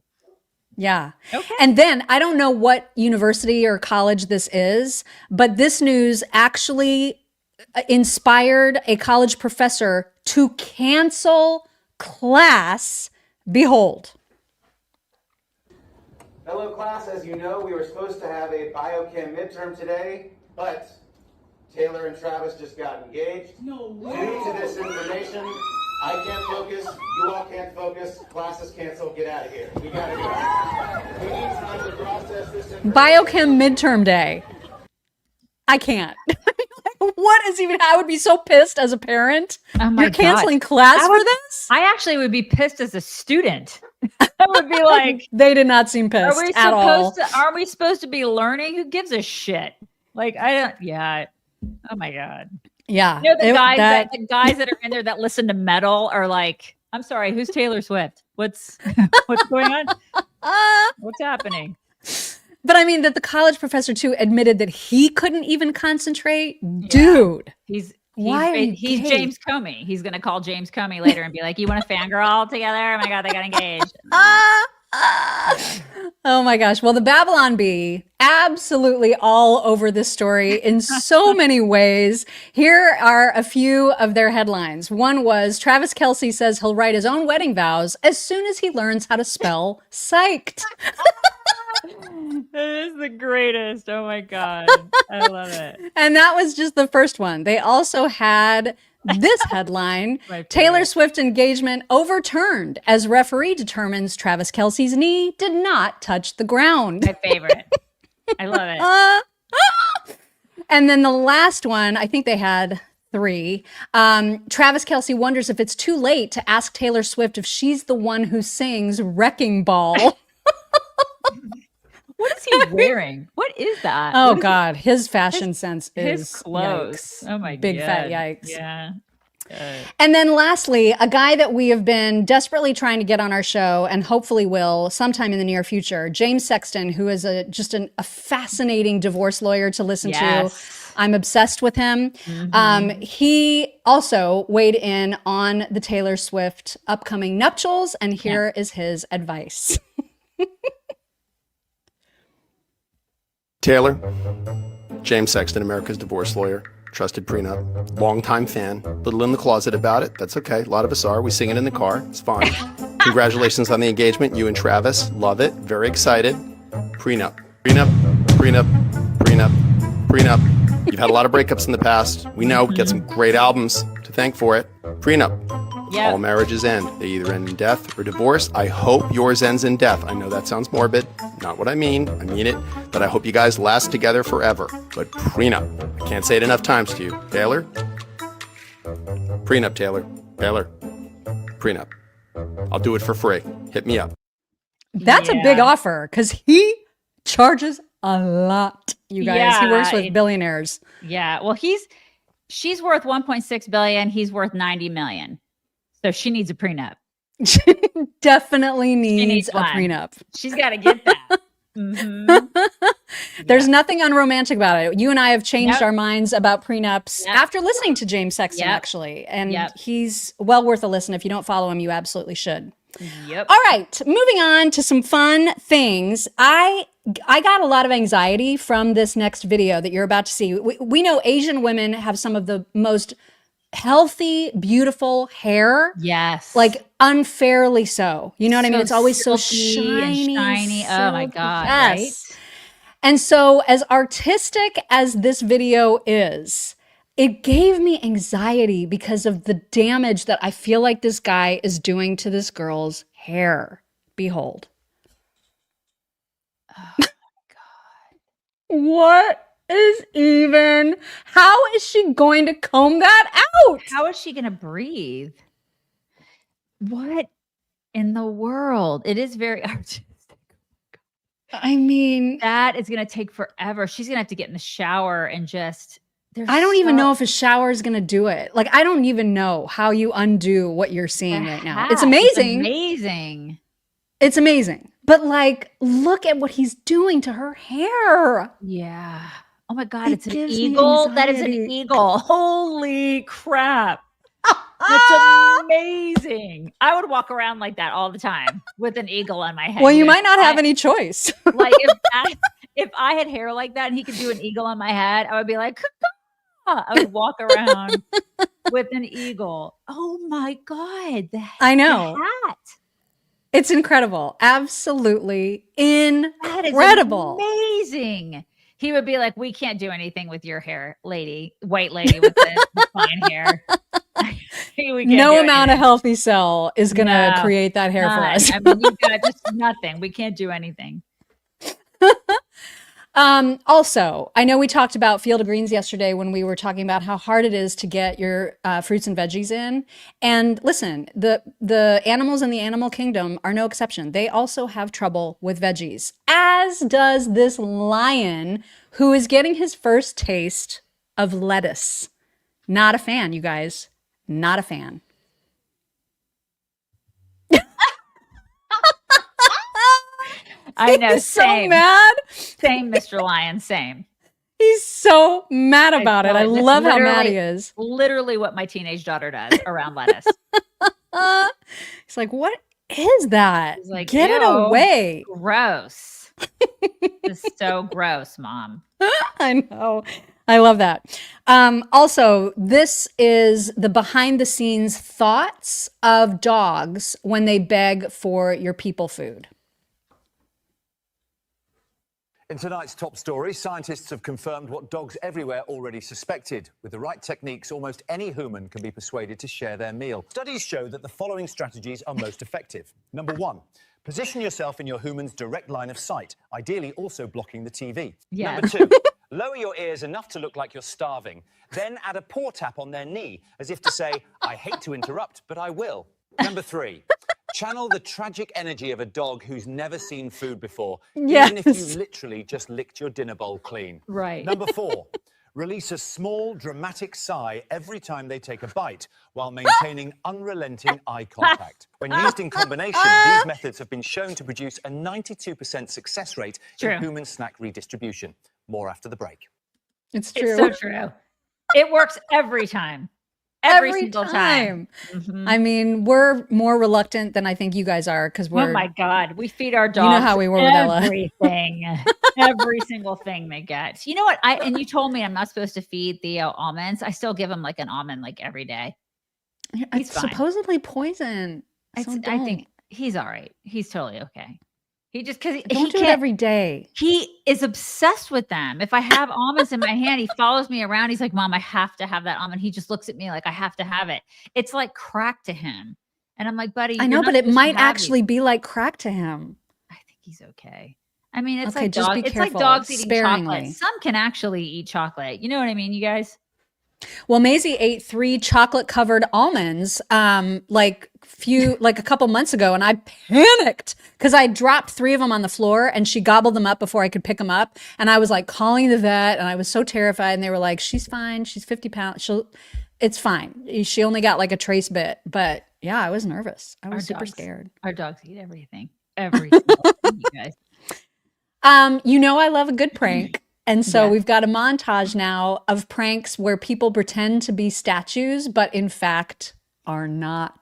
Yeah. Okay. And then I don't know what university or college this is, but this news actually inspired a college professor to cancel class. Behold. Hello class, as you know, we were supposed to have a biochem midterm today, but Taylor and Travis just got engaged. No way. Due to this information, I can't focus, you all can't focus, class is canceled, get out of here. We gotta go. We need time to process this information. Biochem midterm day. I can't. What is even, I would be so pissed as a parent. Oh my You're canceling God. class for this? I actually would be pissed as a student. I would be like, they did not seem pissed at all. Are we supposed to be learning? Who gives a shit? Like, I don't, yeah. Oh my God. Yeah. You know, the guys that are in there that listen to metal are like, I'm sorry, who's Taylor Swift? What's going on? What's happening? But I mean, that the college professor too admitted that he couldn't even concentrate. Yeah. Dude. He's James Comey. He's going to call James Comey later and be like, you want to fangirl all together? Oh my God, they got engaged. Oh my gosh. Well, the Babylon Bee absolutely all over this story in so many ways. Here are a few of their headlines. One was Travis Kelce says he'll write his own wedding vows as soon as he learns how to spell psyched. That is the greatest. Oh my God. I love it. And that was just the first one. They also had this headline, Taylor Swift engagement overturned as referee determines Travis Kelce's knee did not touch the ground. My favorite. I love it. And then the last one, I think they had 3. Travis Kelce wonders if it's too late to ask Taylor Swift if she's the one who sings Wrecking Ball. What is he wearing? What is that? Oh God, his fashion sense is his clothes. Yikes. Oh my big God. Fat yikes. Yeah. And then lastly, a guy that we have been desperately trying to get on our show and hopefully will sometime in the near future, James Sexton, who is just a fascinating divorce lawyer to listen to. I'm obsessed with him. He also weighed in on the Taylor Swift upcoming nuptials, and here is his advice. Taylor, James Sexton, America's divorce lawyer, trusted prenup, longtime fan, little in the closet about it. That's okay. A lot of us are. We sing it in the car. It's fine. Congratulations on the engagement. You and Travis. Love it. Very excited. Prenup. Prenup. Prenup. Prenup. Prenup. You've had a lot of breakups in the past. We know. Get some great albums to thank for it. Prenup. Yep. All marriages end. They either end in death or divorce. I hope yours ends in death. I know that sounds morbid. Not what I mean. I mean it. But I hope you guys last together forever. But prenup. I can't say it enough times to you. Taylor? Prenup, Taylor. Taylor. Prenup. I'll do it for free. Hit me up. That's a big offer because he charges a lot, you guys. Yeah, he works with billionaires. Yeah. Well, she's worth 1.6 billion. He's worth 90 million. So she needs a prenup. Definitely needs a prenup. She's got to get that. There's nothing unromantic about it. You and I have changed our minds about prenups after listening to James Sexton, actually. And he's well worth a listen. If you don't follow him, you absolutely should. Yep. All right, moving on to some fun things. I got a lot of anxiety from this next video that you're about to see. We know Asian women have some of the most healthy, beautiful hair. Yes. Like unfairly so. You know what I mean? It's always so shiny. Oh my God. Yes. Right? And so as artistic as this video is, it gave me anxiety because of the damage that I feel like this guy is doing to this girl's hair. Behold. Oh my God. What? How is she going to comb that out? How is she going to breathe? What in the world? It is very artistic. I mean, that is going to take forever. She's going to have to get in the shower and just. I don't even know if a shower is going to do it. Like, I don't even know how you undo what you're seeing right now. It's amazing. It's amazing. It's amazing. But like, look at what he's doing to her hair. Yeah. Oh my God, it's an eagle. That is an eagle. Holy crap. That's amazing. I would walk around like that all the time with an eagle on my head. Well, you might not have any choice. Like if I had hair like that and he could do an eagle on my head, I would be like, I would walk around with an eagle. Oh my God. I know. The hat. It's incredible. Absolutely incredible. That is amazing. He would be like, we can't do anything with your hair, lady, white lady with the fine hair. No amount of Healthy Cell is going to create that hair for us. I mean, you've got just nothing. We can't do anything. Also, I know we talked about Field of Greens yesterday when we were talking about how hard it is to get your fruits and veggies in. And listen, the animals in the animal kingdom are no exception. They also have trouble with veggies, as does this lion who is getting his first taste of lettuce. Not a fan, you guys. Not a fan. I know. He's so mad. Same, Mr. Lion. Same. He's so mad about it. I love how mad he is. Literally what my teenage daughter does around lettuce. He's like, what is that? He's like, get it away. Gross. It's so gross, Mom. I know. I love that. Also, this is the behind the scenes thoughts of dogs when they beg for your people food. In tonight's top story, scientists have confirmed what dogs everywhere already suspected. With the right techniques, almost any human can be persuaded to share their meal. Studies show that the following strategies are most effective. Number 1, position yourself in your human's direct line of sight, ideally also blocking the TV. Yeah. Number 2, lower your ears enough to look like you're starving. Then add a paw tap on their knee, as if to say, I hate to interrupt, but I will. Number 3, channel the tragic energy of a dog who's never seen food before, even if you literally just licked your dinner bowl clean. Right. Number 4, release a small, dramatic sigh every time they take a bite, while maintaining unrelenting eye contact. When used in combination, these methods have been shown to produce a 92% success rate in human snack redistribution. More after the break. It's true. It's so true. It works every time. Every single time. I mean, we're more reluctant than I think you guys are because we're. Oh my God. We feed our dogs. You know how we were with Ella. Everything. Every single thing they get. You know what? And you told me I'm not supposed to feed Theo almonds. I still give him like an almond like every day. It's supposedly poison. So I think he's all right. He's totally okay. He just because don't do it every day. He is obsessed with them. If I have almonds in my hand, he follows me around. He's like, "Mom, I have to have that almond." He just looks at me like I have to have it. It's like crack to him, and I'm like, "Buddy, I know, but it might actually be like crack to him. I think he's okay. I mean, it's Okay, like just be it's like careful, dogs eating sparingly. chocolate. Some can actually eat chocolate. You know what I mean, you guys? Well, Maisie ate 3 chocolate covered almonds like a couple months ago, and I panicked because I dropped 3 of them on the floor and she gobbled them up before I could pick them up. And I was like calling the vet and I was so terrified, and they were like, "She's fine. She's 50 pounds. It's fine. She only got like a trace bit." But yeah, I was nervous. I was super scared. Our dogs eat everything. Every single thing, you guys. I love a good prank. And so we've got a montage now of pranks where people pretend to be statues, but in fact are not.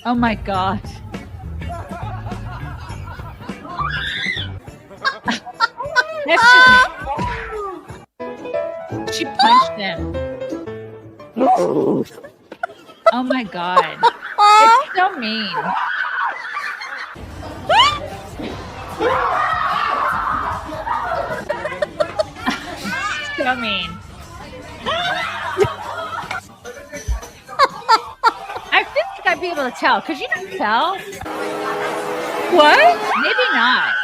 Oh my God. She punched him. Oh my God. It's so mean. So mean. I feel like I'd be able to tell. Could you not tell? What? Maybe not.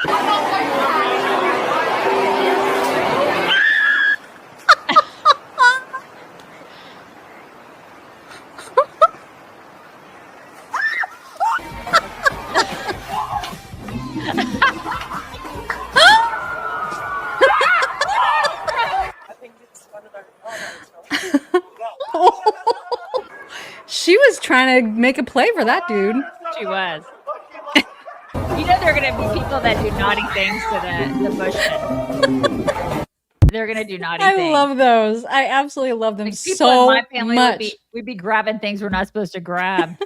She was trying to make a play for that dude. She was. You know there are going to be people that do naughty things to the Bushmen. They're going to do naughty things. I love those. I absolutely love them Like people so in my family much. we'd be grabbing things we're not supposed to grab.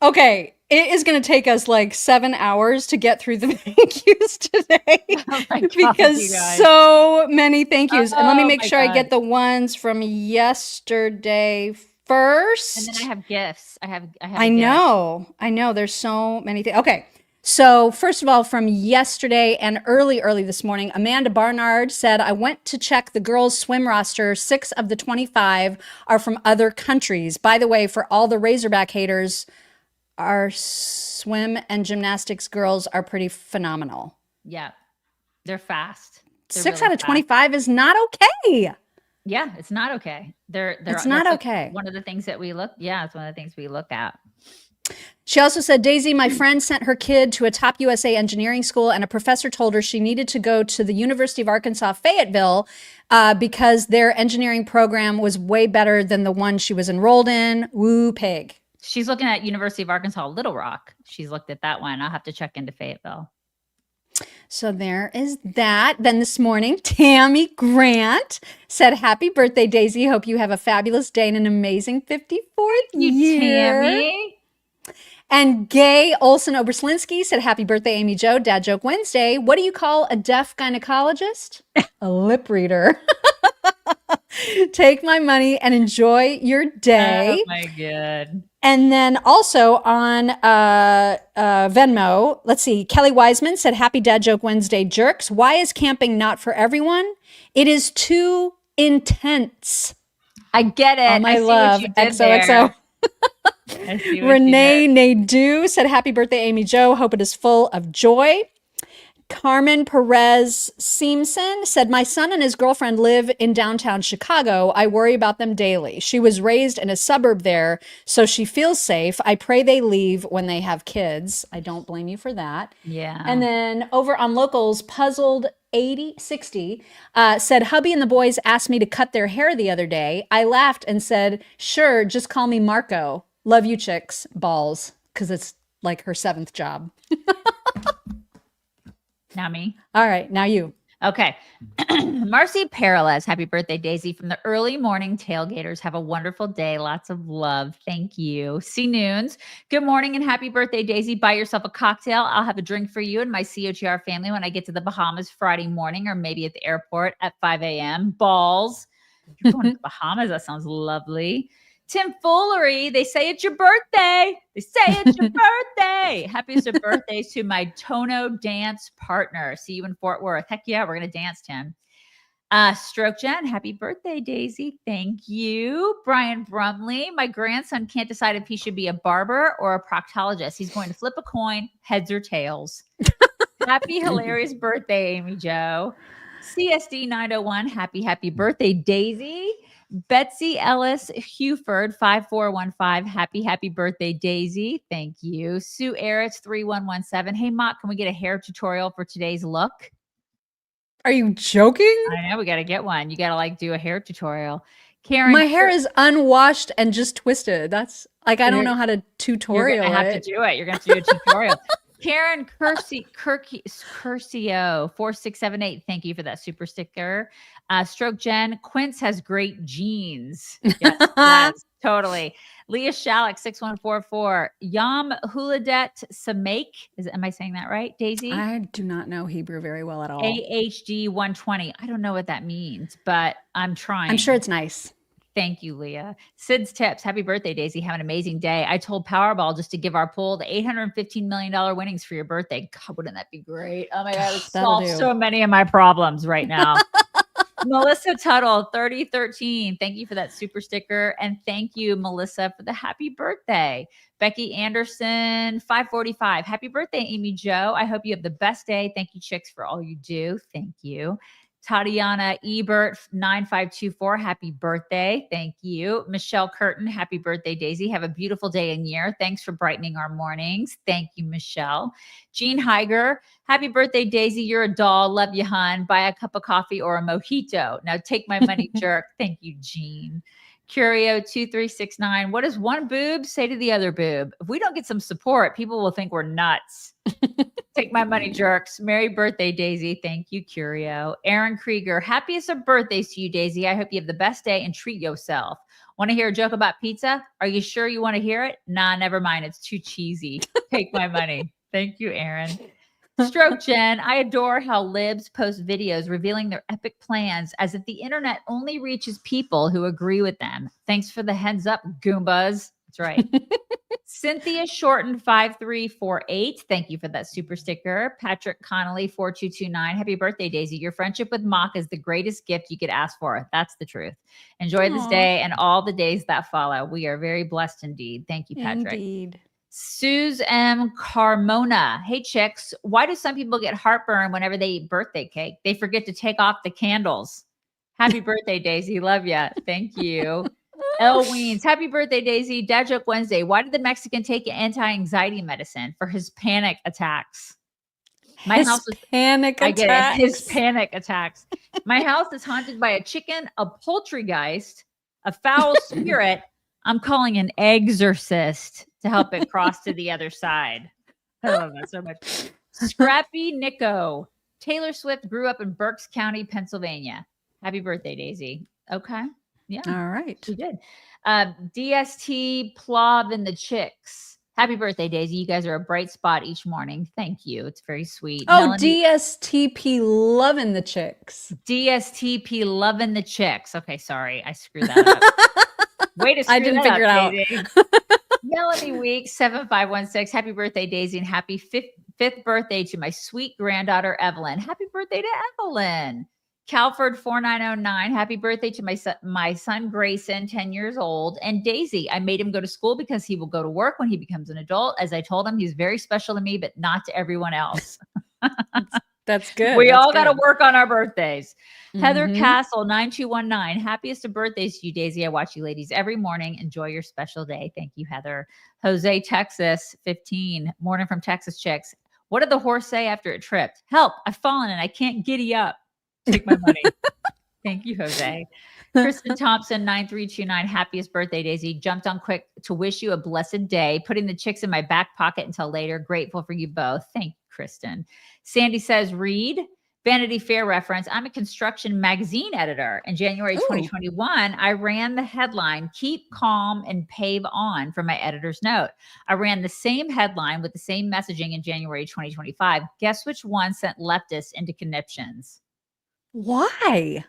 Okay, it is going to take us like 7 hours to get through the thank yous today because so many thank yous. And let me make sure I get the ones from yesterday first. And then I have gifts. I have I know. There's so many things. Okay. So first of all, from yesterday and early this morning, Amanda Barnard said, "I went to check the girls' swim roster. 6 of the 25 are from other countries. By the way, for all the Razorback haters, our swim and gymnastics girls are pretty phenomenal." Yeah. They're fast. They're 6 really out of 25 is not okay. Yeah, it's not okay. It's not okay. One of the things that we look, it's one of the things we look at. She also said, "Daisy, my friend sent her kid to a top USA engineering school, and a professor told her she needed to go to the University of Arkansas, Fayetteville, because their engineering program was way better than the one she was enrolled in. Woo pig." She's looking at University of Arkansas, Little Rock. She's looked at that one. I'll have to check into Fayetteville. So there is that. Then this morning, Tammy Grant said, "Happy birthday, Daisy. Hope you have a fabulous day and an amazing 54th year." Tammy. And Gay Olson Oberslinsky said, "Happy birthday, Amy Jo. Dad Joke Wednesday. What do you call a deaf gynecologist?" A lip reader. "Take my money and enjoy your day." Oh my God. And then also on Venmo, let's see, Kelly Wiseman said, "Happy Dad Joke Wednesday, jerks. Why is camping not for everyone? It is too intense." I get it. All my I see love. what you did XOXO. there. I see what Renee you did. Nadeau said, "Happy birthday, Amy Jo. Hope it is full of joy." Carmen Perez Simpson said, "My son and his girlfriend live in downtown Chicago. I worry about them daily. She was raised in a suburb there, so she feels safe. I pray they leave when they have kids." I don't blame you for that. Yeah. And then over on Locals, Puzzled 8060 said, hubby and the boys asked me to cut their hair the other day. I laughed and said, sure, just call me Marco. Love you, chicks. Balls. Because it's like her 7th job. Now me. All right, now you. Okay. Marcy Perales, happy birthday, Daisy. From the early morning tailgaters, have a wonderful day. Lots of love. Thank you. C. Noons, good morning and happy birthday, Daisy. Buy yourself a cocktail. I'll have a drink for you and my COTR family when I get to the Bahamas Friday morning or maybe at the airport at 5 a.m. Balls. You're going to the Bahamas. That sounds lovely. Tim Foolery, they say it's your birthday. They say it's your birthday. Happiest of birthdays to my Tono dance partner. See you in Fort Worth. Heck yeah, we're going to dance, Tim. Stroke Jen, happy birthday, Daisy. Thank you. Brian Brumley, my grandson can't decide if he should be a barber or a proctologist. He's going to flip a coin, heads or tails. Happy, hilarious birthday, Amy Jo. CSD 901, happy birthday, Daisy. Betsy Ellis Huford 5415, happy birthday, Daisy. Thank you. Sue Erich 3117. Hey, Mock, can we get a hair tutorial for today's look? Are you joking? I know, we got to get one. You got to like do a hair tutorial. Karen, my hair is unwashed and just twisted. That's like, I don't know how to tutorial You're going to have to do it. You're going to have to do a tutorial. Karen Curcio 4678. Thank you for that super sticker. Stroke Jen, Quince has great genes. Yes, totally. Leah Shalek 6144. Yam Huladet Samek. Am I saying that right, Daisy? I do not know Hebrew very well at all. AHD 120. I don't know what that means, but I'm trying. I'm sure it's nice. Thank you, Leah. Sid's Tips. Happy birthday, Daisy. Have an amazing day. I told Powerball just to give our pool the $815 million winnings for your birthday. God, wouldn't that be great? Oh my God, it solves so many of my problems right now. Melissa Tuttle, 3013. Thank you for that super sticker. And thank you, Melissa, for the happy birthday. Becky Anderson, 545. Happy birthday, Amy Jo. I hope you have the best day. Thank you, chicks, for all you do. Thank you. Tatiana Ebert, 9524. Happy birthday. Thank you. Michelle Curtin, happy birthday, Daisy. Have a beautiful day and year. Thanks for brightening our mornings. Thank you, Michelle. Jean Heiger, happy birthday, Daisy. You're a doll. Love you, hon. Buy a cup of coffee or a mojito. Now take my money, jerk. Thank you, Jean. Curio 2369. What does one boob say to the other boob? If we don't get some support, people will think we're nuts. Take my money, jerks. Merry birthday, Daisy. Thank you, Curio. Aaron Krieger, happiest of birthdays to you, Daisy. I hope you have the best day and treat yourself. Want to hear a joke about pizza? Are you sure you want to hear it? Nah, never mind. It's too cheesy. Take my money. Thank you, Aaron. Stroke Jen, I adore how libs post videos revealing their epic plans as if the internet only reaches people who agree with them. Thanks for the heads up, Goombas. That's right. Cynthia Shorten 5348. Thank you for that super sticker. Patrick Connolly 4229. Happy birthday, Daisy. Your friendship with Mock is the greatest gift you could ask for. That's the truth. Enjoy this day and all the days that follow. We are very blessed indeed. Thank you, Patrick. Indeed. Suze M. Carmona. Hey, chicks. Why do some people get heartburn whenever they eat birthday cake? They forget to take off the candles. Happy birthday, Daisy. Love ya. Thank you. Elle Weens. Happy birthday, Daisy. Dad Joke Wednesday. Why did the Mexican take anti-anxiety medicine? For his panic attacks. His panic attacks. My house is haunted by a chicken, a poultrygeist, a foul spirit. I'm calling an exorcist to help it cross to the other side. I love that so much. Scrappy Nico. Taylor Swift grew up in Berks County, Pennsylvania. Happy birthday, Daisy. Okay. Yeah. All right. She did. DST Plav and the Chicks. Happy birthday, Daisy. You guys are a bright spot each morning. Thank you. It's very sweet. Oh, Melanie, DSTP loving the chicks. DSTP loving the chicks. Okay, sorry. I screwed that up. Way to screw I didn't that figure up, it Daisy. Melanie Weeks 7516. Happy birthday, Daisy, and happy fifth birthday to my sweet granddaughter, Evelyn. Happy birthday to Evelyn. Calford 4909. Happy birthday to my son Grayson, 10 years old, and Daisy. I made him go to school because he will go to work when he becomes an adult. As I told him, he's very special to me, but not to everyone else. That's good. We That's all got to good. work on our birthdays. Heather Mhm. Castle 9219. Happiest of birthdays to you, Daisy. I watch you ladies every morning. Enjoy your special day. Thank you, Heather. Jose, Texas 15. Morning from Texas Chicks. What did the horse say after it tripped? Help, I've fallen and I can't giddy up. Take my money. Thank you, Jose. Kristen Thompson, 9329, happiest birthday, Daisy. Jumped on quick to wish you a blessed day. Putting the chicks in my back pocket until later. Grateful for you both. Thank you, Kristen. Sandy says, read. Vanity Fair reference. I'm a construction magazine editor. In January 2021, I ran the headline, Keep Calm and Pave On, from my editor's note. I ran the same headline with the same messaging in January 2025. Guess which one sent leftists into conniptions? Why?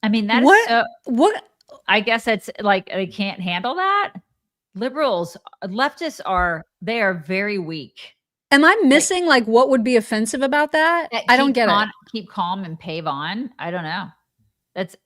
I mean, that What? is so, What? I guess it's like they can't handle that. Liberals, leftists they are very weak. Am I missing like what would be offensive about that? I don't get it. Keep calm and pave on. I don't know.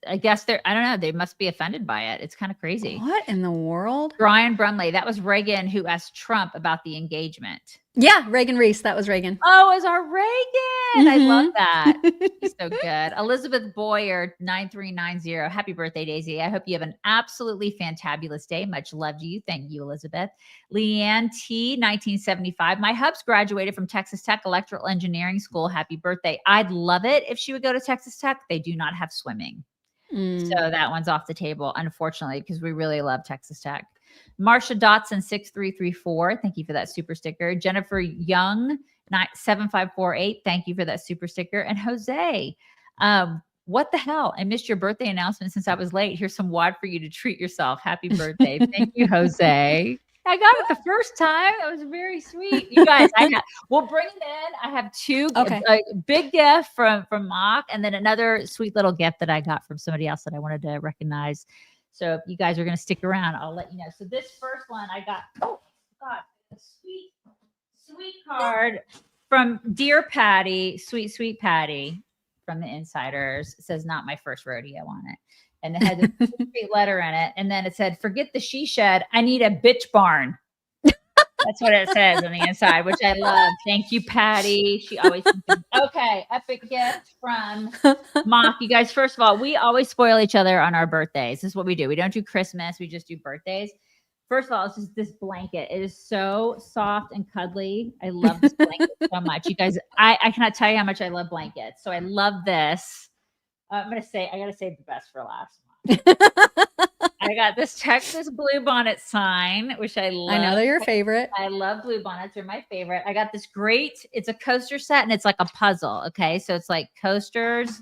I guess I don't know. They must be offended by it. It's kind of crazy. What in the world? Brian Brunley. That was Reagan who asked Trump about the engagement. Yeah, Reagan Reese. That was Reagan. Oh, it was our Reagan. I love that. He's so good. Elizabeth Boyer, 9390. Happy birthday, Daisy. I hope you have an absolutely fantabulous day. Much love to you. Thank you, Elizabeth. Leanne T, 1975. My hubs graduated from Texas Tech Electrical Engineering School. Happy birthday. I'd love it if she would go to Texas Tech. They do not have swimming. So that one's off the table, unfortunately, because we really love Texas Tech. Marsha Dotson, 6334. Thank you for that super sticker. Jennifer Young, 7548. Thank you for that super sticker. And Jose, what the hell? I missed your birthday announcement since I was late. Here's some wad for you to treat yourself. Happy birthday. Thank you, Jose. I got it the first time. That was very sweet. You guys, we'll bring it in. I have two, a big gift from Mock, and then another sweet little gift that I got from somebody else that I wanted to recognize. So if you guys are going to stick around, I'll let you know. So this first one I got, a sweet card from Dear Patty, sweet Patty from the Insiders. It says, not my first rodeo on it. And it had a sweet letter in it. And then it said, forget the she shed. I need a bitch barn. That's what it says on the inside, which I love. Thank you, Patty. She always okay. Epic gift from Mock. You guys, first of all, we always spoil each other on our birthdays. This is what we do. We don't do Christmas. We just do birthdays. First of all, it's just this blanket. It is so soft and cuddly. I love this blanket so much. You guys, I cannot tell you how much I love blankets. So I love this. I got to save the best for last. I got this Texas bluebonnet sign, which I love. I know they're your favorite. I love bluebonnets. They're my favorite. I got this it's a coaster set and it's like a puzzle. Okay. So it's like coasters,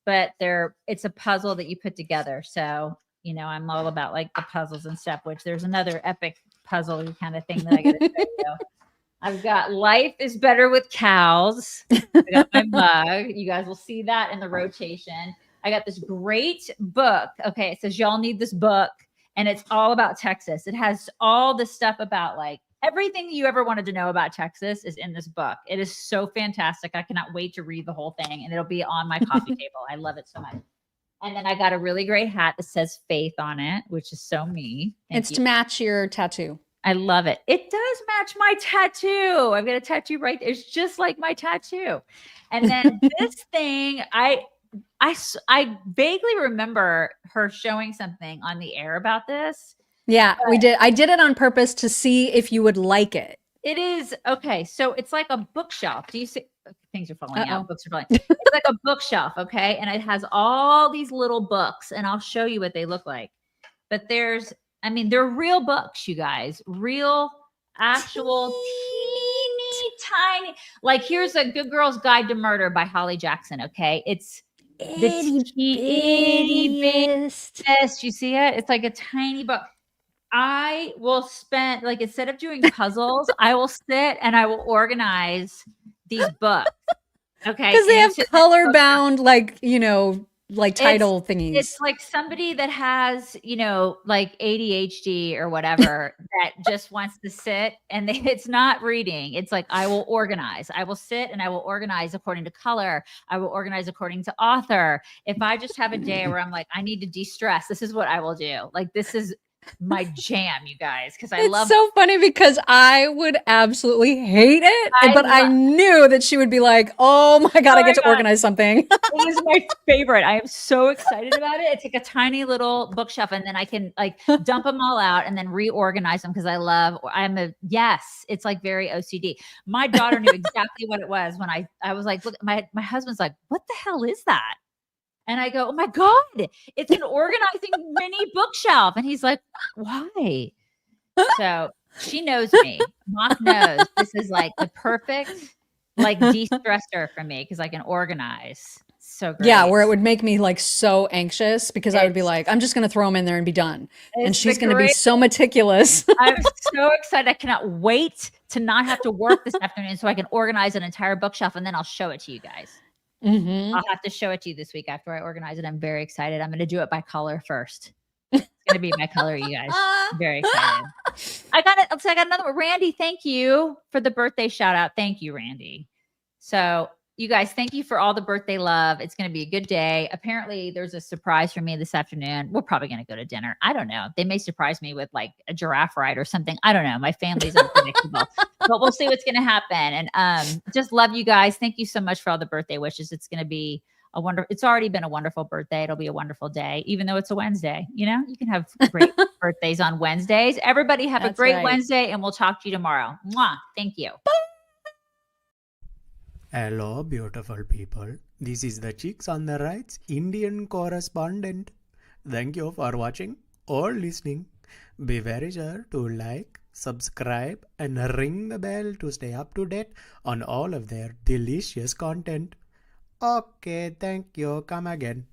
but it's a puzzle that you put together. So, I'm all about like the puzzles and stuff, which there's another epic puzzle kind of thing that I got to show you. I've got Life is Better with Cows. I got my mug. You guys will see that in the rotation. I got this great book. Okay. It says, y'all need this book. And it's all about Texas. It has all the stuff about like everything you ever wanted to know about Texas is in this book. It is so fantastic. I cannot wait to read the whole thing. And it'll be on my coffee table. I love it so much. And then I got a really great hat that says Faith on it, which is so me. It's to match your tattoo. I love it. It does match my tattoo. I've got a tattoo right there. It's just like my tattoo. And then this thing, I vaguely remember her showing something on the air about this. Yeah, we did. I did it on purpose to see if you would like it. It is okay. So it's like a bookshelf. Do you see? Things are falling out. Books are falling. It's like a bookshelf. Okay. And it has all these little books, and I'll show you what they look like. But they're real books, you guys, real, actual, teeny, tiny. Like here's A Good Girl's Guide to Murder by Holly Jackson. Okay. It's the itty bitty. You see it? It's like a tiny book. I will spend instead of doing puzzles, I will sit and I will organize these books. Okay. Because they have color bound, title thingies. It's like somebody that has, like ADHD or whatever that just wants to sit and it's not reading. It's like, I will organize. I will sit and I will organize according to color. I will organize according to author. If I just have a day where I'm like, I need to de-stress, this is what I will do. Like, this is my jam, you guys, because I It's love so funny because I would absolutely hate it, I knew that she would be like, "Oh my god, I get to organize something." It was my favorite. I am so excited about it. It's like a tiny little bookshelf, and then I can like dump them all out and then reorganize them because it's like very OCD. My daughter knew exactly what it was when I was like, look, my husband's like, what the hell is that? And I go, oh my God, it's an organizing mini bookshelf. And he's like, why? So she knows me. Mock knows this is like the perfect like de-stressor for me because I can organize. So great. Yeah, where it would make me like so anxious because I would be like, I'm just going to throw them in there and be done. And she's going to be so meticulous. I'm so excited. I cannot wait to not have to work this afternoon so I can organize an entire bookshelf and then I'll show it to you guys. Mm-hmm. I'll have to show it to you this week after I organize it. I'm very excited. I'm going to do it by color first. It's going to be my color, you guys. I'm very excited. I got another one. Randy, thank you for the birthday shout out. Thank you, Randy. So you guys, thank you for all the birthday love. It's going to be a good day. Apparently, there's a surprise for me this afternoon. We're probably going to go to dinner. I don't know. They may surprise me with like a giraffe ride or something. I don't know. My family's unpredictable, but we'll see what's going to happen. And just love you guys. Thank you so much for all the birthday wishes. It's going to be it's already been a wonderful birthday. It'll be a wonderful day, even though it's a Wednesday. You know, you can have great birthdays on Wednesdays. Everybody have a great Wednesday, and we'll talk to you tomorrow. Mwah. Thank you. Bye. Hello, beautiful people. This is the Chicks on the Right's Indian correspondent. Thank you for watching or listening. Be very sure to like, subscribe, and ring the bell to stay up to date on all of their delicious content. Okay, thank you. Come again.